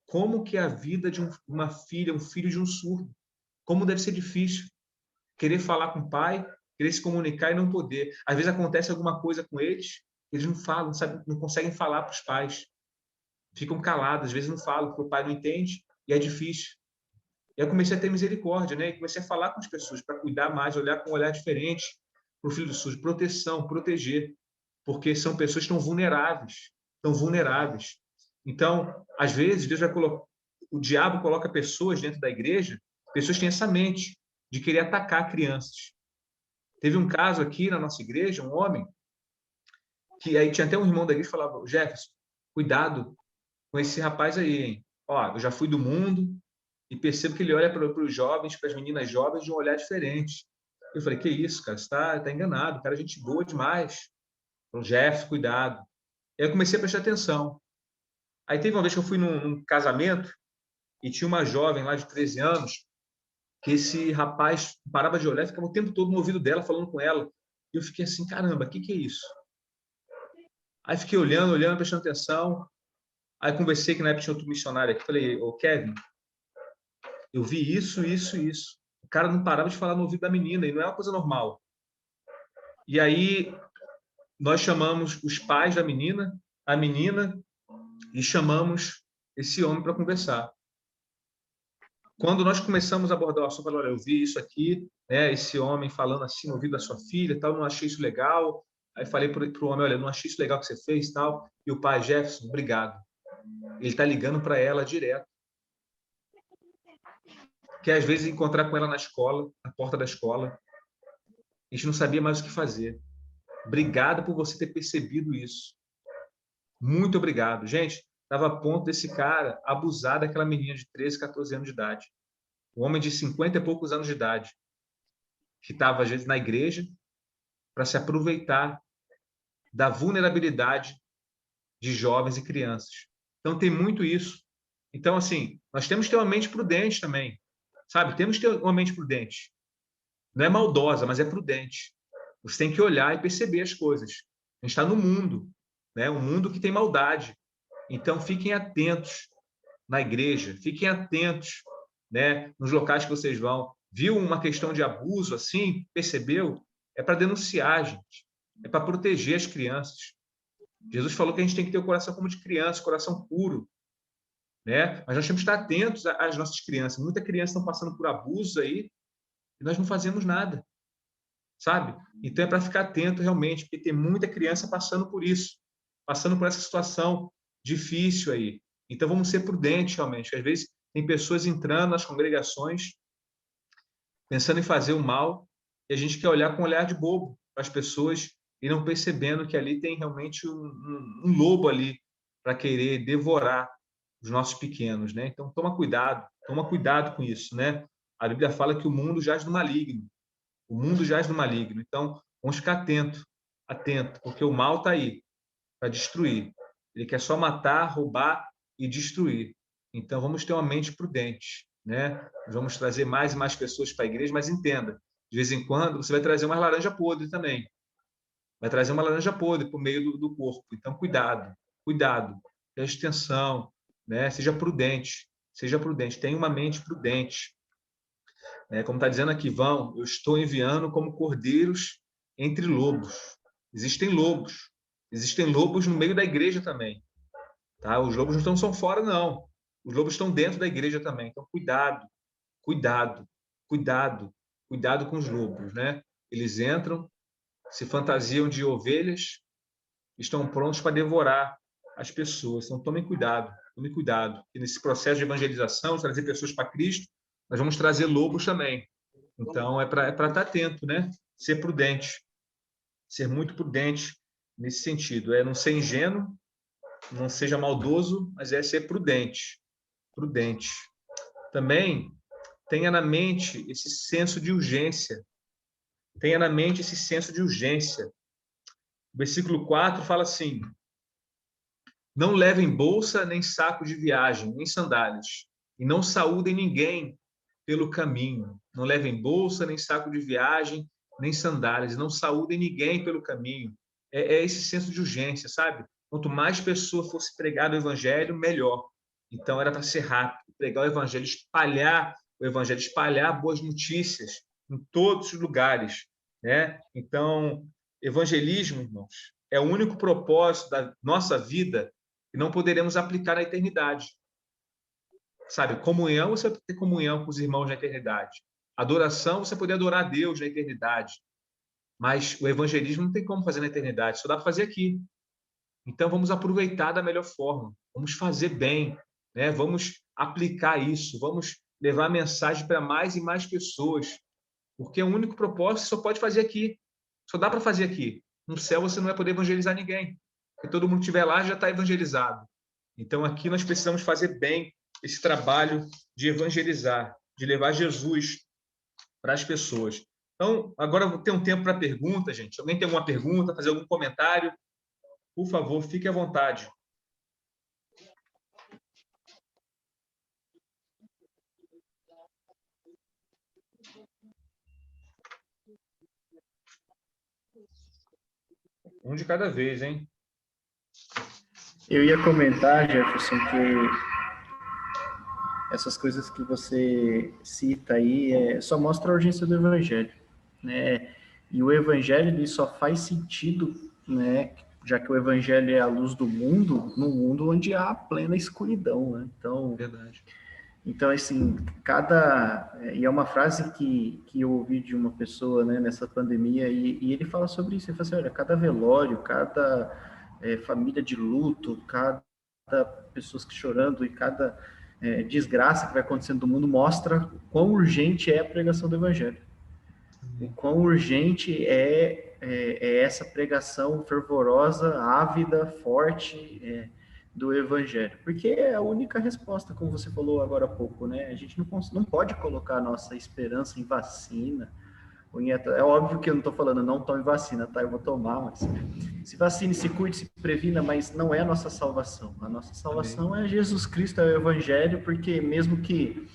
como que é a vida de uma filha, um filho de um surdo. Como deve ser difícil querer falar com o pai, querer se comunicar e não poder. Às vezes acontece alguma coisa com eles não falam, não conseguem falar para os pais. Ficam calados, às vezes não falam, porque o pai não entende e é difícil. E aí eu comecei a ter misericórdia, né? E comecei a falar com as pessoas para cuidar mais, olhar com um olhar diferente para o filho do surdo, proteção, proteger, porque são pessoas que estão vulneráveis, estão vulneráveis. Então, às vezes, Deus vai colocar, o diabo coloca pessoas dentro da igreja, pessoas que têm essa mente de querer atacar crianças. Teve um caso aqui na nossa igreja, um homem, que aí tinha até um irmão da igreja que falava: Jefferson, cuidado com esse rapaz aí, hein? Ó, eu já fui do mundo e percebo que ele olha para os jovens, para as meninas jovens, de um olhar diferente. Eu falei: que isso, cara? Você está enganado, o cara é gente boa demais. Falou: Jefferson, cuidado. E aí eu comecei a prestar atenção. Aí teve uma vez que eu fui num casamento e tinha uma jovem lá de 13 anos que esse rapaz parava de olhar e ficava o tempo todo no ouvido dela, falando com ela. E eu fiquei assim: caramba, o que é isso? Aí fiquei olhando, prestando atenção. Aí conversei que na época tinha outro missionário aqui. Falei: ô Kevin, eu vi isso, isso, isso. O cara não parava de falar no ouvido da menina e não é uma coisa normal. E aí nós chamamos os pais da menina, a menina, e chamamos esse homem para conversar. Quando nós começamos a abordar o assunto, falei: olha, eu vi isso aqui, né, esse homem falando assim no ouvido da sua filha, tal, não achei isso legal. Aí falei para o homem: olha, não achei isso legal que você fez, tal. E o pai: Jefferson, obrigado. Ele está ligando para ela direto. Que às vezes encontrar com ela na escola, na porta da escola, a gente não sabia mais o que fazer. Obrigado por você ter percebido isso. Muito obrigado. Gente, estava a ponto desse cara abusar daquela menina de 13, 14 anos de idade. Um homem de 50 e poucos anos de idade, que estava, às vezes, na igreja para se aproveitar da vulnerabilidade de jovens e crianças. Então, tem muito isso. Então, assim, nós temos que ter uma mente prudente também, sabe? Temos que ter uma mente prudente. Não é maldosa, mas é prudente. Você tem que olhar e perceber as coisas. A gente está no mundo, né? Um mundo que tem maldade. Então, fiquem atentos na igreja, fiquem atentos, né? Nos locais que vocês vão. Viu uma questão de abuso assim? Percebeu? É para denunciar, gente. É para proteger as crianças. Jesus falou que a gente tem que ter o coração como de criança, coração puro, né? Mas nós temos que estar atentos às nossas crianças. Muita criança estão passando por abusos aí e nós não fazemos nada, sabe? Então é para ficar atento realmente, porque tem muita criança passando por isso, passando por essa situação difícil aí. Então vamos ser prudentes realmente, porque às vezes tem pessoas entrando nas congregações pensando em fazer o mal e a gente quer olhar com um olhar de bobo para as pessoas e não percebendo que ali tem realmente um lobo ali para querer devorar os nossos pequenos, né? Então toma cuidado com isso, né? A Bíblia fala que o mundo jaz no maligno. O mundo jaz no maligno. Então, vamos ficar atento, porque o mal está aí para destruir. Ele quer só matar, roubar e destruir. Então, vamos ter uma mente prudente, né? Nós vamos trazer mais e mais pessoas para a igreja, mas entenda, de vez em quando você vai trazer uma laranja podre também. Vai trazer uma laranja podre para o meio do corpo. Então, cuidado. Preste atenção, né? Seja prudente, tenha uma mente prudente. Como está dizendo aqui, eu estou enviando como cordeiros entre lobos. Existem lobos no meio da igreja também. Tá? Os lobos não estão só fora, não. Os lobos estão dentro da igreja também. Então, cuidado com os lobos, né? Eles entram, se fantasiam de ovelhas, estão prontos para devorar as pessoas. Então, tome cuidado. E nesse processo de evangelização, de trazer pessoas para Cristo, nós vamos trazer lobos também. Então, é para estar atento, né? Ser prudente. Ser muito prudente nesse sentido. É não ser ingênuo, não seja maldoso, mas é ser prudente. Também tenha na mente esse senso de urgência. O versículo 4 fala assim: não levem bolsa, nem saco de viagem, nem sandálias, e não saúdem ninguém pelo caminho. Não levem bolsa, nem saco de viagem, nem sandálias, não saúdem ninguém pelo caminho. É esse senso de urgência, sabe? Quanto mais pessoas fosse pregado o evangelho, melhor. Então, era para ser rápido, pregar o evangelho, espalhar boas notícias em todos os lugares, né? Então, evangelismo, irmãos, é o único propósito da nossa vida que não poderemos aplicar na eternidade. Sabe, comunhão, você vai ter comunhão com os irmãos na eternidade. Adoração, você poder adorar a Deus na eternidade. Mas o evangelismo não tem como fazer na eternidade, só dá para fazer aqui. Então, vamos aproveitar da melhor forma, vamos fazer bem, né? Vamos aplicar isso, vamos levar a mensagem para mais e mais pessoas, porque é o único propósito que só pode fazer aqui, só dá para fazer aqui. No céu você não vai poder evangelizar ninguém, porque todo mundo que estiver lá já está evangelizado. Então, aqui nós precisamos fazer bem esse trabalho de evangelizar, de levar Jesus para as pessoas. Então, agora eu vou ter um tempo para pergunta, gente. Alguém tem alguma pergunta, fazer algum comentário? Por favor, fique à vontade. Um de cada vez, hein? Eu ia comentar, Jefferson, que essas coisas que você cita aí só mostra a urgência do Evangelho, né? E o Evangelho ele só faz sentido, né? Já que o Evangelho é a luz do mundo, num mundo onde há plena escuridão, né? Então, verdade. Então, assim, e é uma frase que eu ouvi de uma pessoa, né, nessa pandemia, e ele fala sobre isso, ele fala assim, olha, cada velório, cada família de luto, cada pessoas que chorando e cada desgraça que vai acontecendo no mundo mostra quão urgente é a pregação do Evangelho. O quão urgente é essa pregação fervorosa, ávida, forte, do Evangelho, porque é a única resposta, como você falou agora há pouco, né? A gente não pode colocar a nossa esperança em vacina. É óbvio que eu não estou falando não tome vacina, tá? Eu vou tomar, mas se vacine, se cuide, se previna, mas não é a nossa salvação. A nossa salvação é Jesus Cristo, é o Evangelho, porque mesmo que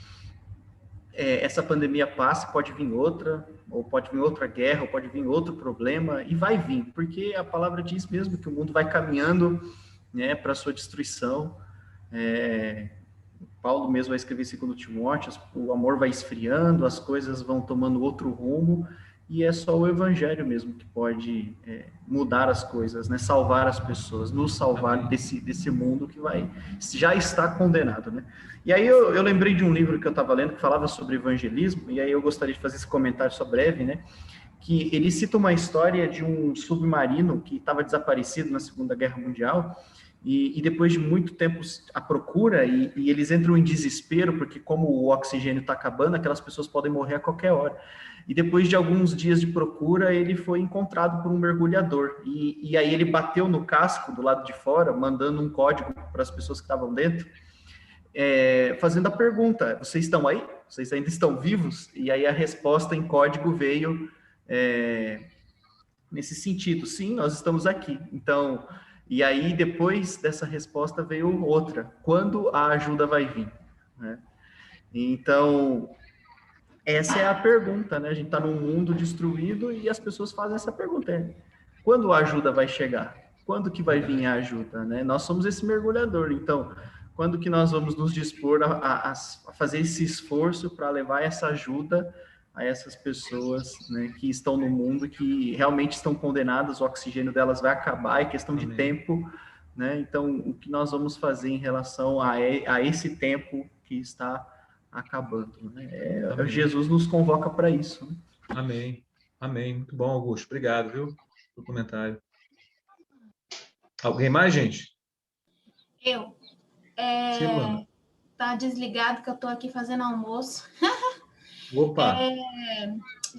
essa pandemia passe, pode vir outra, ou pode vir outra guerra, ou pode vir outro problema, e vai vir, porque a palavra diz mesmo que o mundo vai caminhando, né, para sua destruição. Paulo mesmo vai escrever segundo Timóteo, o amor vai esfriando, as coisas vão tomando outro rumo, e é só o Evangelho mesmo que pode mudar as coisas, né, salvar as pessoas, nos salvar desse mundo que já está condenado, né? E aí eu lembrei de um livro que eu estava lendo que falava sobre evangelismo, e aí eu gostaria de fazer esse comentário só breve, né? Que ele cita uma história de um submarino que estava desaparecido na Segunda Guerra Mundial, e depois de muito tempo à procura, e eles entram em desespero, porque como o oxigênio está acabando, aquelas pessoas podem morrer a qualquer hora. E depois de alguns dias de procura, ele foi encontrado por um mergulhador, e aí ele bateu no casco do lado de fora, mandando um código para as pessoas que estavam dentro, fazendo a pergunta, vocês estão aí? Vocês ainda estão vivos? E aí a resposta em código veio nesse sentido, sim, nós estamos aqui. Então, e aí depois dessa resposta veio outra, quando a ajuda vai vir, né? Então, essa é a pergunta, né? A gente está num mundo destruído e as pessoas fazem essa pergunta, quando a ajuda vai chegar? Quando que vai vir a ajuda, né? Nós somos esse mergulhador, então, quando que nós vamos nos dispor a fazer esse esforço para levar essa ajuda a essas pessoas, né, que estão no mundo, que realmente estão condenadas, o oxigênio delas vai acabar, é questão de tempo, né? Então, o que nós vamos fazer em relação a esse tempo que está acabando, né? Jesus nos convoca para isso, né? Amém. Amém. Muito bom, Augusto. Obrigado, viu, pelo comentário. Alguém mais, gente? Eu. Sim, Luana. Tá desligado que eu tô aqui fazendo almoço. Opa!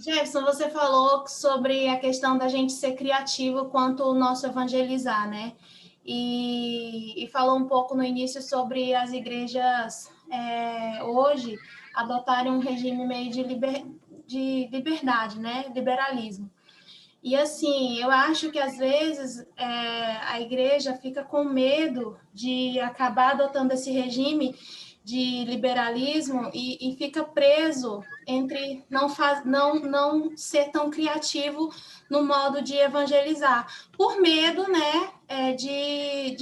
Jefferson, você falou sobre a questão da gente ser criativo quanto o nosso evangelizar, né? E falou um pouco no início sobre as igrejas hoje adotarem um regime meio de liberdade, né? Liberalismo. E assim, eu acho que às vezes a igreja fica com medo de acabar adotando esse regime de liberalismo e fica preso entre não ser tão criativo no modo de evangelizar, por medo, né, de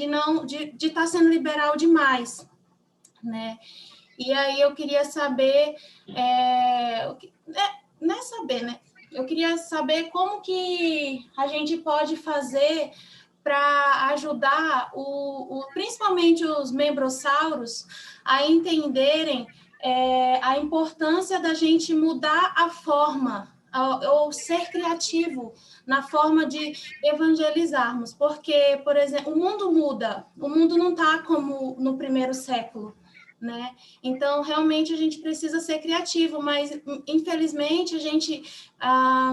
estar sendo liberal demais. né? E aí eu queria saber, não é saber, né? Eu queria saber como que a gente pode fazer para ajudar principalmente os membrossauros a entenderem a importância da gente mudar a forma, ou ser criativo na forma de evangelizarmos, porque, por exemplo, o mundo muda, o mundo não está como no primeiro século, né? Então, realmente, a gente precisa ser criativo, mas, infelizmente, a gente,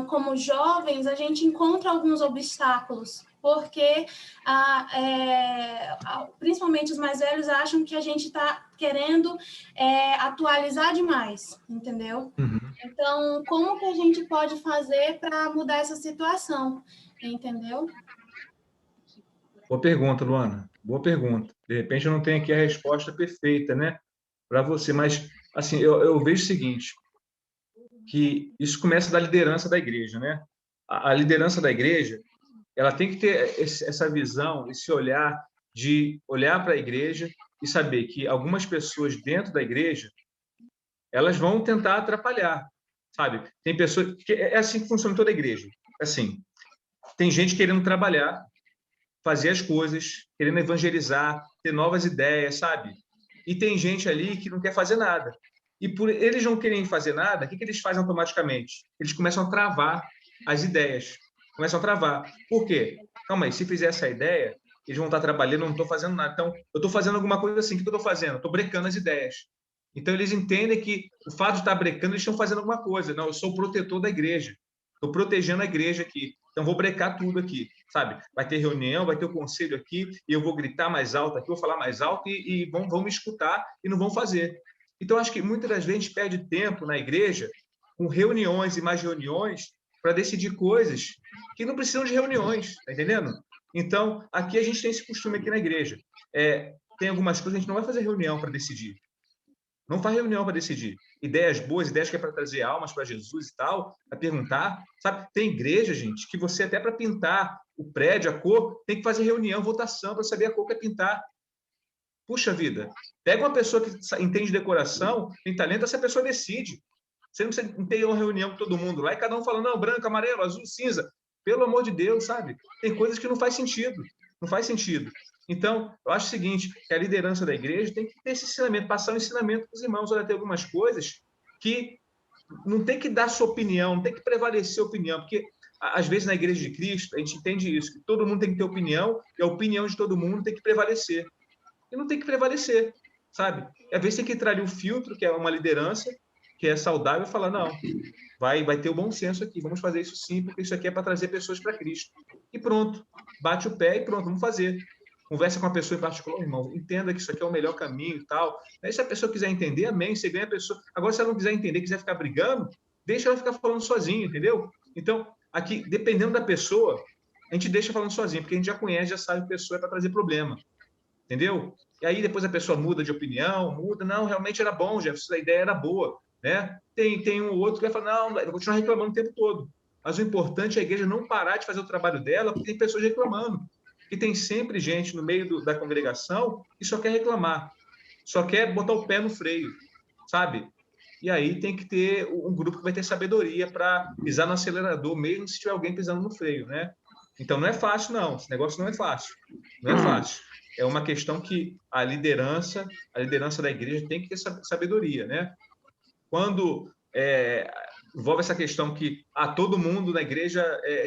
como jovens, a gente encontra alguns obstáculos, porque principalmente os mais velhos acham que a gente está querendo atualizar demais, entendeu? Uhum. Então, como que a gente pode fazer para mudar essa situação, entendeu? Boa pergunta, Luana. Boa pergunta. De repente eu não tenho aqui a resposta perfeita, né, para você, mas assim, eu vejo o seguinte, que isso começa da liderança da igreja, né? A liderança da igreja, ela tem que ter essa visão, esse olhar de olhar para a igreja e saber que algumas pessoas dentro da igreja, elas vão tentar atrapalhar, sabe? Tem pessoas que é assim que funciona toda a igreja. Assim, tem gente querendo trabalhar, fazer as coisas, querendo evangelizar, ter novas ideias, sabe? E tem gente ali que não quer fazer nada. E por eles não querem fazer nada, o que eles fazem automaticamente? Eles começam a travar as ideias. Começam a travar. Por quê? Calma aí, se fizer essa ideia, eles vão estar trabalhando, eu não estou fazendo nada. Então, eu estou fazendo alguma coisa assim. O que eu estou fazendo? Estou brecando as ideias. Então, eles entendem que o fato de estar brecando, eles estão fazendo alguma coisa. Não, eu sou o protetor da igreja. Estou protegendo a igreja aqui. Então, vou brecar tudo aqui, sabe? Vai ter reunião, vai ter o conselho aqui, e eu vou gritar mais alto aqui, vou falar mais alto, e vão me escutar e não vão fazer. Então, acho que muitas das vezes a gente perde tempo na igreja com reuniões e mais reuniões para decidir coisas que não precisam de reuniões, tá entendendo? Então, aqui a gente tem esse costume aqui na igreja. Tem algumas coisas que a gente não vai fazer reunião para decidir. Não faz reunião para decidir. Ideias boas, ideias que é para trazer almas para Jesus e tal, para perguntar. Sabe? Tem igreja, gente, que você até para pintar o prédio, a cor, tem que fazer reunião, votação para saber a cor que é pintar. Puxa vida, pega uma pessoa que entende decoração, tem talento, essa pessoa decide. Você não precisa ter uma reunião com todo mundo lá e cada um falando, não, branco, amarelo, azul, cinza. Pelo amor de Deus, sabe? Tem coisas que não faz sentido. Não faz sentido. Então, eu acho o seguinte, que a liderança da igreja tem que ter esse ensinamento, passar o ensinamento para os irmãos. Olha, tem algumas coisas que não tem que dar sua opinião, não tem que prevalecer a opinião, porque às vezes na igreja de Cristo a gente entende isso, que todo mundo tem que ter opinião e a opinião de todo mundo tem que prevalecer. E não tem que prevalecer, sabe? E às vezes tem que entrar ali o filtro, que é uma liderança, que é saudável, e falar, não, vai ter o bom senso aqui, vamos fazer isso sim, porque isso aqui é para trazer pessoas para Cristo. E pronto, bate o pé e pronto, vamos fazer. Conversa com a pessoa em particular, irmão, entenda que isso aqui é o melhor caminho e tal. Aí, se a pessoa quiser entender, amém, você ganha a pessoa. Agora, se ela não quiser entender, quiser ficar brigando, deixa ela ficar falando sozinha, entendeu? Então, aqui, dependendo da pessoa, a gente deixa falando sozinha, porque a gente já conhece, já sabe que a pessoa é para trazer problema. Entendeu? E aí depois a pessoa muda de opinião, não, realmente era bom, Jefferson, a ideia era boa, né? Tem um outro que vai falar, não, eu vou continuar reclamando o tempo todo. Mas o importante é a igreja não parar de fazer o trabalho dela, porque tem pessoas reclamando. E tem sempre gente no meio da congregação que só quer reclamar, só quer botar o pé no freio, sabe? E aí tem que ter um grupo que vai ter sabedoria para pisar no acelerador, mesmo se tiver alguém pisando no freio, né? Então não é fácil, não. Esse negócio não é fácil. Não é fácil. É uma questão que a liderança da igreja tem que ter sabedoria, né? Quando envolve essa questão que todo mundo na igreja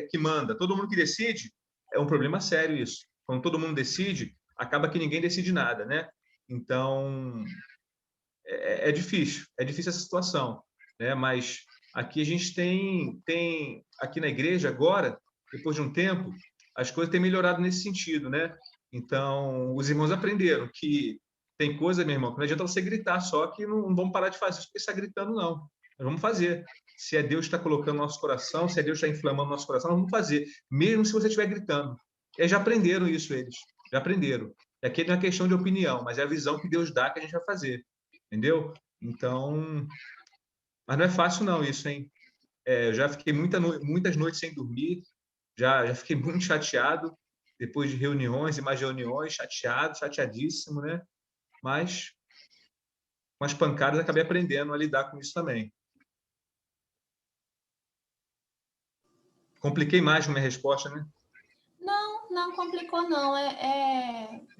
que manda, todo mundo que decide, é um problema sério isso. Quando todo mundo decide, acaba que ninguém decide nada, né? Então, é difícil essa situação, né? Mas aqui a gente tem aqui na igreja agora, depois de um tempo, as coisas têm melhorado nesse sentido, né? Então, os irmãos aprenderam que tem coisa, meu irmão, que não adianta você gritar só, que não vamos parar de fazer isso porque está gritando, não. Nós vamos fazer. Se é Deus que está colocando no nosso coração, se é Deus que está inflamando nosso coração, nós vamos fazer, mesmo se você estiver gritando. Eles já aprenderam isso, eles. Já aprenderam. E aqui não é questão de opinião, mas é a visão que Deus dá que a gente vai fazer. Entendeu? Então, mas não é fácil não isso, hein? Eu já fiquei muitas noites sem dormir, já fiquei muito chateado, depois de reuniões e mais reuniões, chateadíssimo, né? Mas com as pancadas, acabei aprendendo a lidar com isso também. Compliquei mais com a minha resposta, né? Não complicou, não.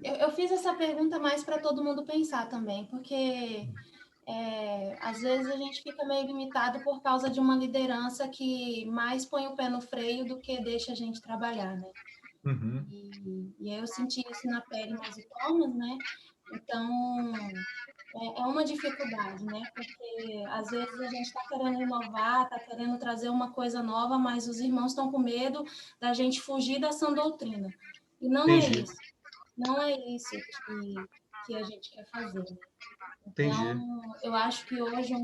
Eu fiz essa pergunta mais para todo mundo pensar também, porque às vezes a gente fica meio limitado por causa de uma liderança que mais põe o pé no freio do que deixa a gente trabalhar, né? Uhum. E eu senti isso na pele nas Thomas, né? Então, é uma dificuldade, né? Porque às vezes a gente está querendo inovar, está querendo trazer uma coisa nova, mas os irmãos estão com medo da gente fugir da sã doutrina. E não é Entendi. isso. Não é isso que a gente quer fazer. Entendi. Então, eu acho que hoje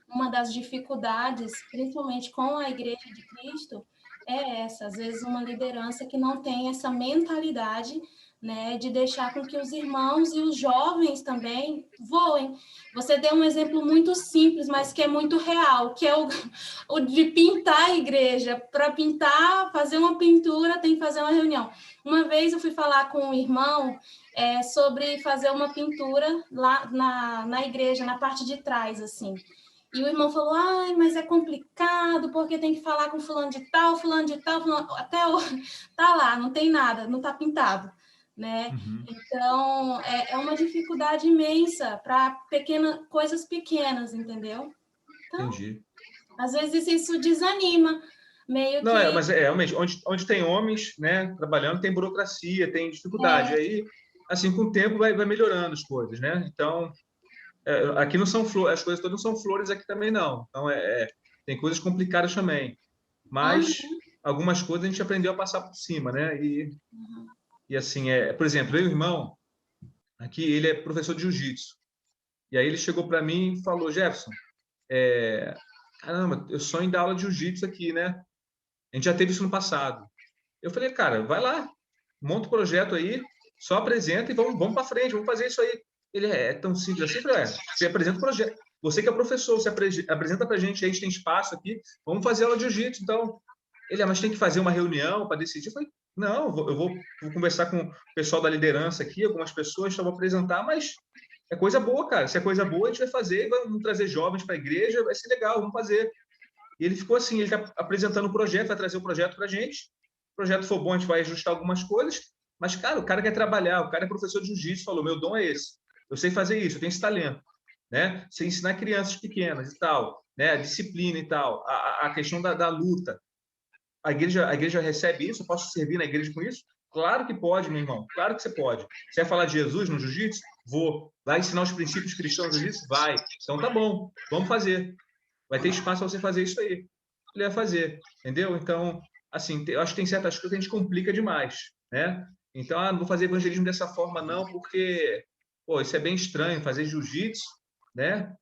uma das dificuldades, principalmente com a Igreja de Cristo, é essa. Às vezes, uma liderança que não tem essa mentalidade, né, de deixar com que os irmãos e os jovens também voem. Você deu um exemplo muito simples, mas que é muito real, que é o de pintar a igreja. Para pintar, fazer uma pintura, tem que fazer uma reunião. Uma vez eu fui falar com um irmão sobre fazer uma pintura lá na igreja, na parte de trás, assim. E o irmão falou, ai, mas é complicado, porque tem que falar com fulano de tal, até hoje tá lá, não tem nada, não tá pintado, né? Uhum. Então, é uma dificuldade imensa para coisas pequenas, entendeu? Então, Entendi. às vezes isso desanima, meio Não, que... mas realmente, onde tem homens, né, trabalhando, tem burocracia, tem dificuldade. Aí, assim, com o tempo vai melhorando as coisas, né? Então, aqui não são flores, as coisas todas não são flores aqui também não. Então, tem coisas complicadas também. Mas algumas coisas a gente aprendeu a passar por cima, né? E assim, por exemplo, meu irmão, aqui, ele é professor de jiu-jitsu. E aí ele chegou para mim e falou, Jefferson, caramba, eu sonho em dar aula de jiu-jitsu aqui, né? A gente já teve isso no passado. Eu falei, cara, vai lá, monta o projeto aí, só apresenta e vamos para frente, vamos fazer isso aí. Ele é tão simples assim, você apresenta o projeto. Você que é professor, você apresenta para a gente tem espaço aqui, vamos fazer aula de jiu-jitsu. Então, mas tem que fazer uma reunião para decidir. Eu falei, não, eu vou conversar com o pessoal da liderança aqui, algumas pessoas, só vou apresentar, mas é coisa boa, cara. Se é coisa boa, a gente vai fazer, vamos trazer jovens para a igreja, vai ser legal, vamos fazer. E ele ficou assim, ele está apresentando o projeto, vai trazer o projeto para a gente. Se o projeto for bom, a gente vai ajustar algumas coisas. Mas, cara, o cara quer trabalhar, o cara é professor de jiu-jitsu, falou, meu dom é esse. Eu sei fazer isso, eu tenho esse talento. Né? Sei ensinar crianças pequenas e tal, né? A disciplina e tal, a questão da luta. A igreja recebe isso? Eu posso servir na igreja com isso? Claro que pode, meu irmão. Claro que você pode. Você vai falar de Jesus no jiu-jitsu? Vou. Vai ensinar os princípios cristãos no jiu-jitsu? Vai. Então tá bom, vamos fazer. Vai ter espaço para você fazer isso aí. Ele vai fazer, entendeu? Então, assim, eu acho que tem certas coisas que a gente complica demais, né? Então, não vou fazer evangelismo dessa forma não, porque, pô, isso é bem estranho, fazer jiu-jitsu, né?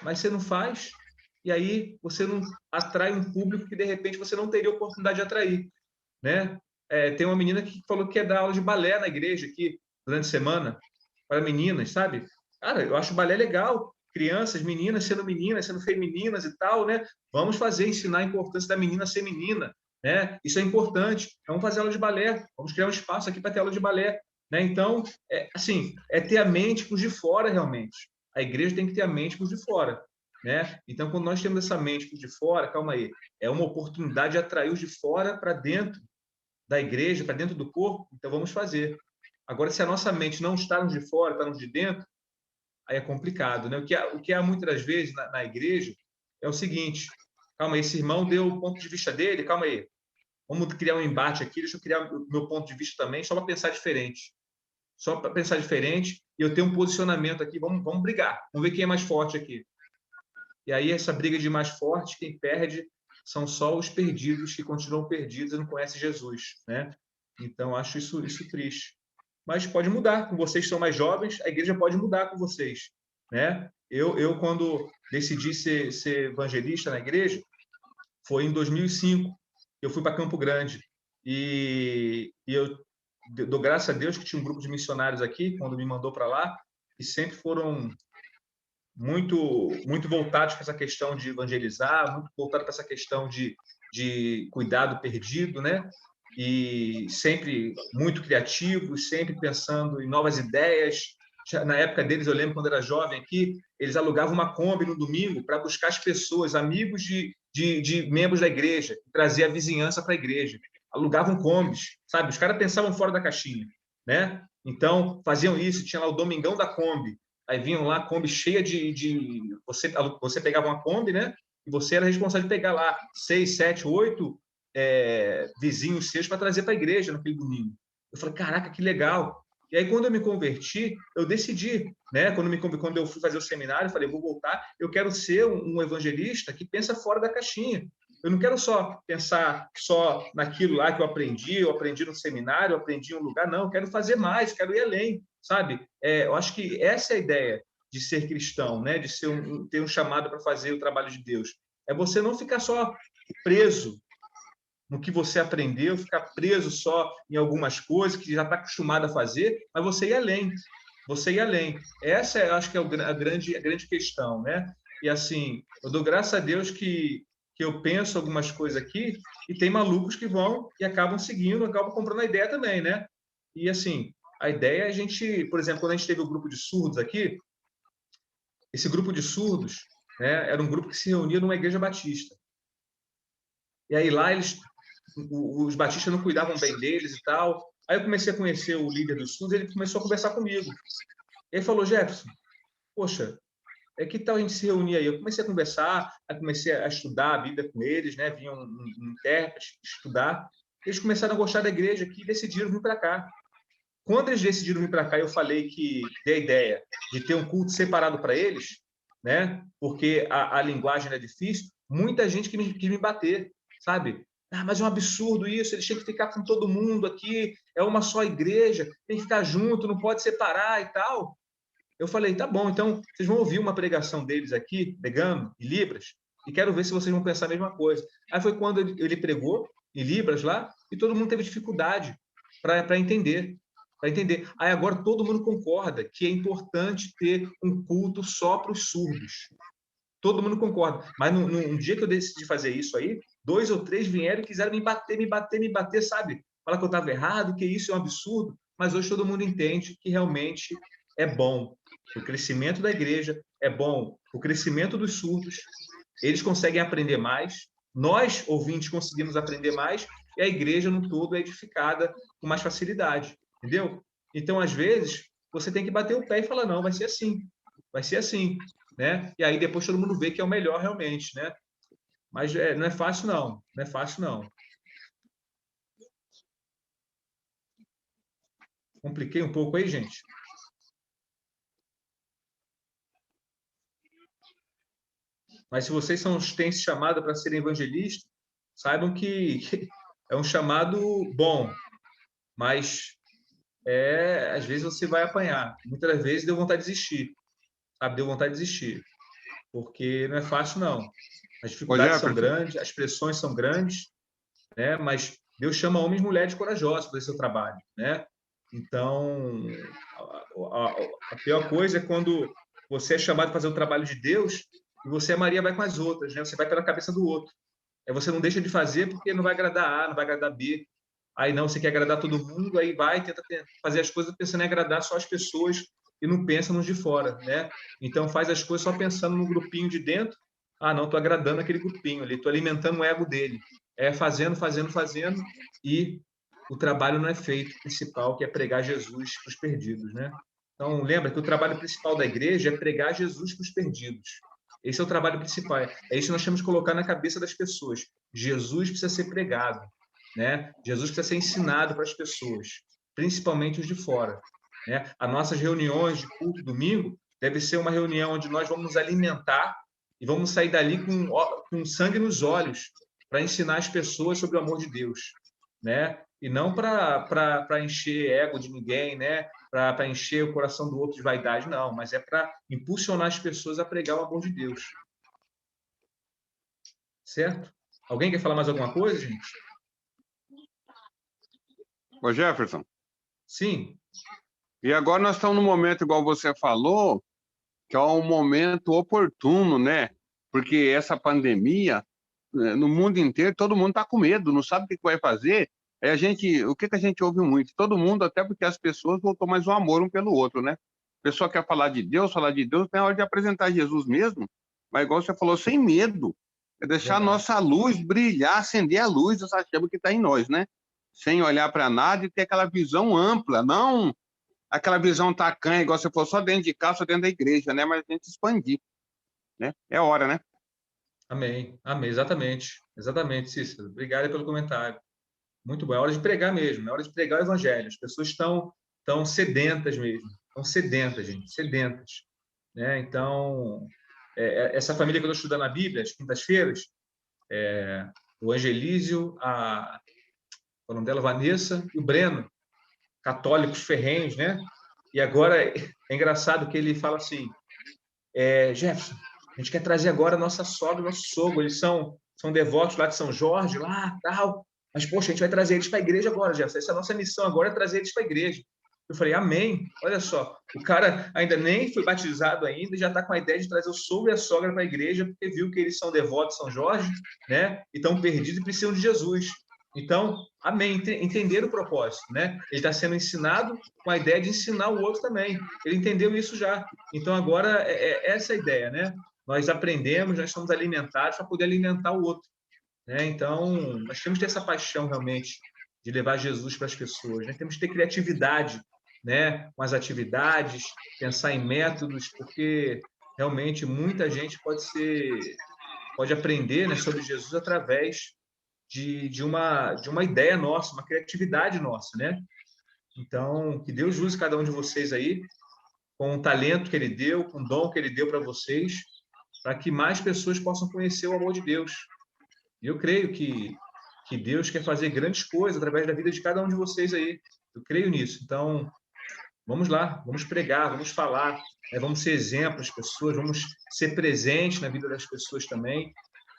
Mas você não faz, e aí você não atrai um público que, de repente, você não teria oportunidade de atrair, né? Tem uma menina que falou que quer dar aula de balé na igreja aqui, durante a semana, para meninas, sabe? Cara, eu acho balé legal, crianças, meninas sendo femininas e tal, né? Vamos ensinar a importância da menina ser menina, né? Isso é importante. Vamos fazer aula de balé, vamos criar um espaço aqui para ter aula de balé, né? Então, assim, ter a mente para os de fora realmente. A igreja tem que ter a mente para os de fora, né? Então, quando nós temos essa mente para os de fora, calma aí, é uma oportunidade de atrair os de fora para dentro da igreja, para dentro do corpo, então vamos fazer. Agora, se a nossa mente não está nos de fora, está nos de dentro, aí é complicado, né? O que há muitas das vezes na igreja é o seguinte, calma aí, esse irmão deu o ponto de vista dele, calma aí, vamos criar um embate aqui, deixa eu criar o meu ponto de vista também, só para pensar diferente. Só para pensar diferente e eu tenho um posicionamento aqui, vamos brigar, vamos ver quem é mais forte aqui. E aí, essa briga de mais forte, quem perde são só os perdidos que continuam perdidos e não conhecem Jesus, né? Então, acho isso triste. Mas pode mudar, com vocês que são mais jovens, a igreja pode mudar com vocês, né? Eu quando decidi ser evangelista na igreja, foi em 2005, eu fui para Campo Grande, e eu dou graças a Deus que tinha um grupo de missionários aqui, quando me mandou para lá, e sempre foram muito voltados para essa questão de evangelizar, muito voltados para essa questão de cuidar do perdido, né? E sempre muito criativos, sempre pensando em novas ideias, na época deles, eu lembro quando era jovem aqui, eles alugavam uma Kombi no domingo para buscar as pessoas, amigos de membros da igreja, trazer a vizinhança para a igreja. Alugavam Kombis, sabe? Os caras pensavam fora da caixinha, né? Então, faziam isso, tinha lá o Domingão da Kombi. Aí vinham lá, Kombi cheia Você pegava uma Kombi, né? E você era responsável de pegar lá 6, 7, 8 vizinhos seus para trazer para a igreja naquele domingo. Eu falei, caraca, que legal. E aí, quando eu me converti, eu decidi, né? Quando eu fui fazer o seminário, eu falei, vou voltar, eu quero ser um evangelista que pensa fora da caixinha. Eu não quero só pensar só naquilo lá que eu aprendi no seminário, eu aprendi em um lugar, não, eu quero fazer mais, quero ir além, sabe? Eu acho que essa é a ideia de ser cristão, né? De ser ter um chamado para fazer o trabalho de Deus. É você não ficar só preso no que você aprendeu, ficar preso só em algumas coisas que já está acostumado a fazer, mas você ir além. Você ir além. Essa, acho que é a grande questão, né? E assim, eu dou graças a Deus que eu penso algumas coisas aqui e tem malucos que vão e acabam seguindo, acabam comprando a ideia também, né? E assim, a ideia é a gente, por exemplo, quando a gente teve o grupo de surdos aqui, esse grupo de surdos, né, era um grupo que se reunia numa igreja batista. E aí lá os batistas não cuidavam bem deles e tal. Aí eu comecei a conhecer o líder dos surdos, ele começou a conversar comigo. Ele falou, Jefferson, poxa, que tal a gente se reunir aí? Eu comecei a conversar, aí comecei a estudar a Bíblia com eles, né? Vinha um intérprete estudar. Eles começaram a gostar da igreja aqui e decidiram vir para cá. Quando eles decidiram vir para cá, eu falei que dei a ideia de ter um culto separado para eles, né? Porque a linguagem é difícil. Muita gente quis me bater, sabe? Ah, mas é um absurdo isso, eles têm que ficar com todo mundo aqui, é uma só igreja, tem que ficar junto, não pode separar e tal. Eu falei, tá bom, então vocês vão ouvir uma pregação deles aqui, pegando em Libras, e quero ver se vocês vão pensar a mesma coisa. Aí foi quando ele pregou em Libras lá, e todo mundo teve dificuldade para entender. Aí agora todo mundo concorda que é importante ter um culto só para os surdos. Todo mundo concorda. Mas no dia que eu decidi fazer isso aí, 2 ou 3 vieram e quiseram me bater, sabe? Falar que eu estava errado, que isso é um absurdo. Mas hoje todo mundo entende que realmente é bom. O crescimento da igreja é bom. O crescimento dos surdos, eles conseguem aprender mais. Nós, ouvintes, conseguimos aprender mais. E a igreja, no todo, é edificada com mais facilidade. Entendeu? Então, às vezes, você tem que bater o pé e falar, não, vai ser assim. Vai ser assim. Né? E aí depois todo mundo vê que é o melhor realmente, né? Mas não é fácil não, não é fácil não. Compliquei um pouco aí, gente. Mas se vocês têm esse chamado para serem evangelistas, saibam que é um chamado bom, mas às vezes você vai apanhar. Muitas vezes deu vontade de desistir, sabe? Deu vontade de desistir, porque não é fácil não. As dificuldades são grandes, as pressões são grandes, né? Mas Deus chama homens e mulheres corajosos para esse seu trabalho, né? Então, a pior coisa é quando você é chamado para fazer o trabalho de Deus e você, Maria, vai com as outras, né? Você vai pela cabeça do outro. Aí você não deixa de fazer porque não vai agradar A, não vai agradar B. Aí não, você quer agradar todo mundo, aí vai, tenta fazer as coisas pensando em agradar só as pessoas e não pensa nos de fora, né? Então faz as coisas só pensando no grupinho de dentro. Ah, não, estou agradando aquele grupinho ali, estou alimentando o ego dele. Fazendo, e o trabalho não é feito principal, que é pregar Jesus para os perdidos, né? Então, lembra que o trabalho principal da igreja é pregar Jesus para os perdidos. Esse é o trabalho principal. É isso que nós temos que colocar na cabeça das pessoas. Jesus precisa ser pregado, né? Jesus precisa ser ensinado para as pessoas, principalmente os de fora, né? As nossas reuniões de culto domingo deve ser uma reunião onde nós vamos nos alimentar e vamos sair dali com sangue nos olhos para ensinar as pessoas sobre o amor de Deus, né? E não para encher ego de ninguém, né? Para encher o coração do outro de vaidade, não, mas é para impulsionar as pessoas a pregar o amor de Deus. Certo? Alguém quer falar mais alguma coisa, gente? Ô, Jefferson. Sim. E agora nós estamos num momento, igual você falou, que é um momento oportuno, né? Porque essa pandemia, no mundo inteiro, todo mundo está com medo, não sabe o que vai fazer. O que a gente ouve muito? Todo mundo, até porque as pessoas voltou mais um amor um pelo outro, né? pessoa quer falar de Deus, tem a hora de apresentar Jesus mesmo, mas igual você falou, sem medo. É deixar a nossa luz brilhar, acender a luz dessa chama que está em nós, né? Sem olhar para nada e ter aquela visão ampla, não aquela visão tacanha, igual você falou, só dentro de casa, só dentro da igreja, né? Mas a gente expandir, né? É hora, né? Amém, amém, exatamente. Exatamente, Cícero. Obrigado pelo comentário. Muito bom. É hora de pregar mesmo, é hora de pregar o evangelho. As pessoas estão sedentas mesmo. Estão sedentas, gente, sedentas. Né? Então, essa família que eu estou estudando a Bíblia, às quintas-feiras, o Angelísio, o nome dela, Vanessa e o Breno, católicos ferrenhos, né? E agora é engraçado que ele fala assim, Jefferson, a gente quer trazer agora a nossa sogra, nosso sogro, eles são devotos lá de São Jorge, lá, tal, mas, poxa, a gente vai trazer eles para a igreja agora, Jefferson, essa é a nossa missão agora, é trazer eles para a igreja. Eu falei, amém, olha só, o cara ainda nem foi batizado ainda e já está com a ideia de trazer o sogro e a sogra para a igreja, porque viu que eles são devotos de São Jorge, né, e estão perdidos e precisam de Jesus. Então, amém, entender o propósito, né? Ele está sendo ensinado com a ideia de ensinar o outro também. Ele entendeu isso já. Então, agora, é essa a ideia, né? Nós aprendemos, nós somos alimentados para poder alimentar o outro. Né? Então, nós temos que ter essa paixão, realmente, de levar Jesus para as pessoas. Né? Temos que ter criatividade, né? Com as atividades, pensar em métodos, porque, realmente, muita gente pode aprender, né, sobre Jesus através de uma ideia nossa, uma criatividade nossa, né? Então, que Deus use cada um de vocês aí com o talento que Ele deu, com o dom que Ele deu para vocês, para que mais pessoas possam conhecer o amor de Deus. E eu creio que Deus quer fazer grandes coisas através da vida de cada um de vocês aí. Eu creio nisso. Então, vamos lá, vamos pregar, vamos falar, né? Vamos ser exemplos, pessoas, vamos ser presentes na vida das pessoas também,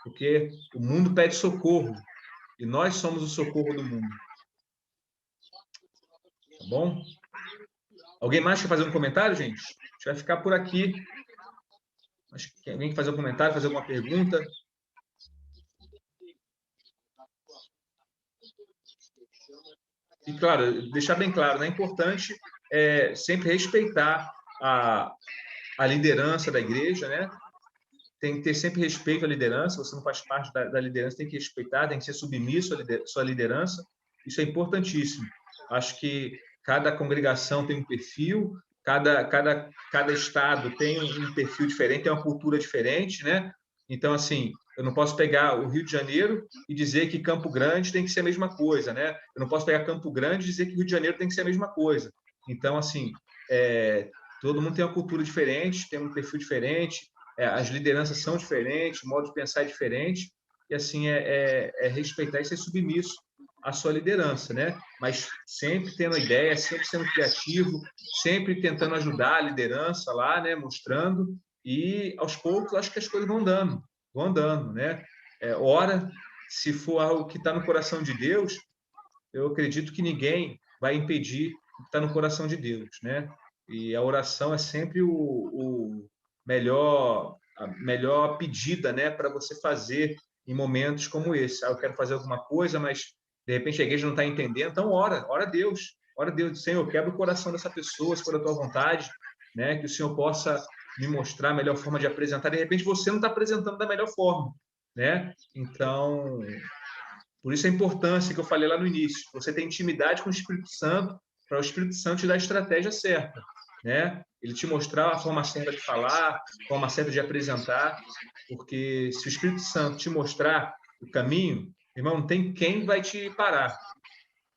porque o mundo pede socorro. E nós somos o socorro do mundo. Tá bom? Alguém mais quer fazer um comentário, gente? A gente vai ficar por aqui. Acho que alguém quer fazer um comentário, fazer alguma pergunta? E, claro, deixar bem claro, né? É importante sempre respeitar a liderança da igreja, né? Tem que ter sempre respeito à liderança. Você não faz parte da liderança, tem que respeitar, tem que ser submisso à sua liderança. Isso é importantíssimo. Acho que cada congregação tem um perfil, cada estado tem um perfil diferente, tem uma cultura diferente, né? Então, assim, eu não posso pegar o Rio de Janeiro e dizer que Campo Grande tem que ser a mesma coisa, né? Eu não posso pegar Campo Grande e dizer que Rio de Janeiro tem que ser a mesma coisa. Então, assim, todo mundo tem uma cultura diferente, tem um perfil diferente, as lideranças são diferentes, o modo de pensar é diferente, e assim respeitar e ser submisso à sua liderança, né? Mas sempre tendo a ideia, sempre sendo criativo, sempre tentando ajudar a liderança lá, né? Mostrando, e aos poucos acho que as coisas vão andando, né? Ora, se for algo que está no coração de Deus, eu acredito que ninguém vai impedir o que está no coração de Deus, né? E a oração é sempre a melhor pedida, né, para você fazer em momentos como esse. Eu quero fazer alguma coisa, mas de repente a igreja não está entendendo, então ora a Deus, Senhor, quebra o coração dessa pessoa, se for a tua vontade, né, que o Senhor possa me mostrar a melhor forma de apresentar. De repente você não está apresentando da melhor forma, né? Então, por isso a importância que eu falei lá no início, você ter intimidade com o Espírito Santo, para o Espírito Santo te dar a estratégia certa, né? Ele te mostrar a forma certa de falar, a forma certa de apresentar, porque se o Espírito Santo te mostrar o caminho, irmão, não tem quem vai te parar,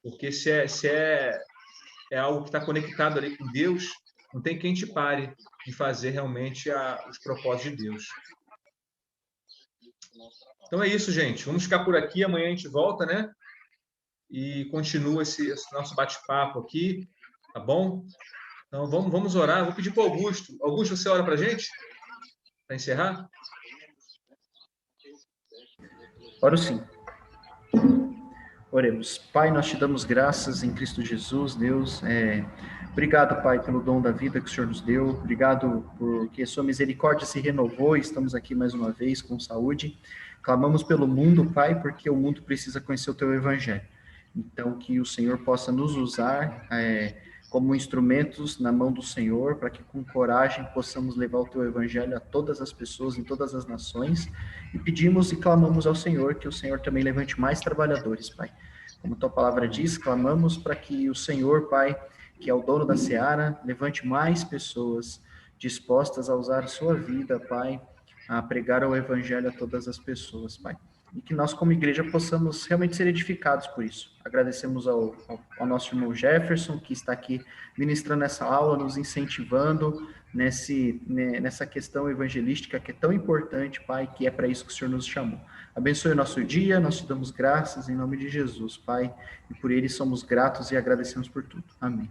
porque se é algo que está conectado ali com Deus, não tem quem te pare de fazer realmente os propósitos de Deus. Então é isso, gente. Vamos ficar por aqui. Amanhã a gente volta, né? E continua esse nosso bate-papo aqui, tá bom? Então vamos orar. Vou pedir para o Augusto. Augusto, você ora para a gente? Para encerrar? Oro sim. Oremos. Pai, nós te damos graças em Cristo Jesus, Deus. Obrigado, Pai, pelo dom da vida que o Senhor nos deu. Obrigado porque a sua misericórdia se renovou e estamos aqui mais uma vez com saúde. Clamamos pelo mundo, Pai, porque o mundo precisa conhecer o teu evangelho. Então, que o Senhor possa nos usar como instrumentos na mão do Senhor, para que com coragem possamos levar o teu evangelho a todas as pessoas, em todas as nações, e pedimos e clamamos ao Senhor, que o Senhor também levante mais trabalhadores, Pai. Como tua palavra diz, clamamos para que o Senhor, Pai, que é o dono da seara, levante mais pessoas dispostas a usar a sua vida, Pai, a pregar o evangelho a todas as pessoas, Pai. E que nós, como igreja, possamos realmente ser edificados por isso. Agradecemos ao nosso irmão Jefferson, que está aqui ministrando essa aula, nos incentivando nessa questão evangelística que é tão importante, Pai, que é para isso que o Senhor nos chamou. Abençoe o nosso dia, nós te damos graças em nome de Jesus, Pai, e por ele somos gratos e agradecemos por tudo. Amém.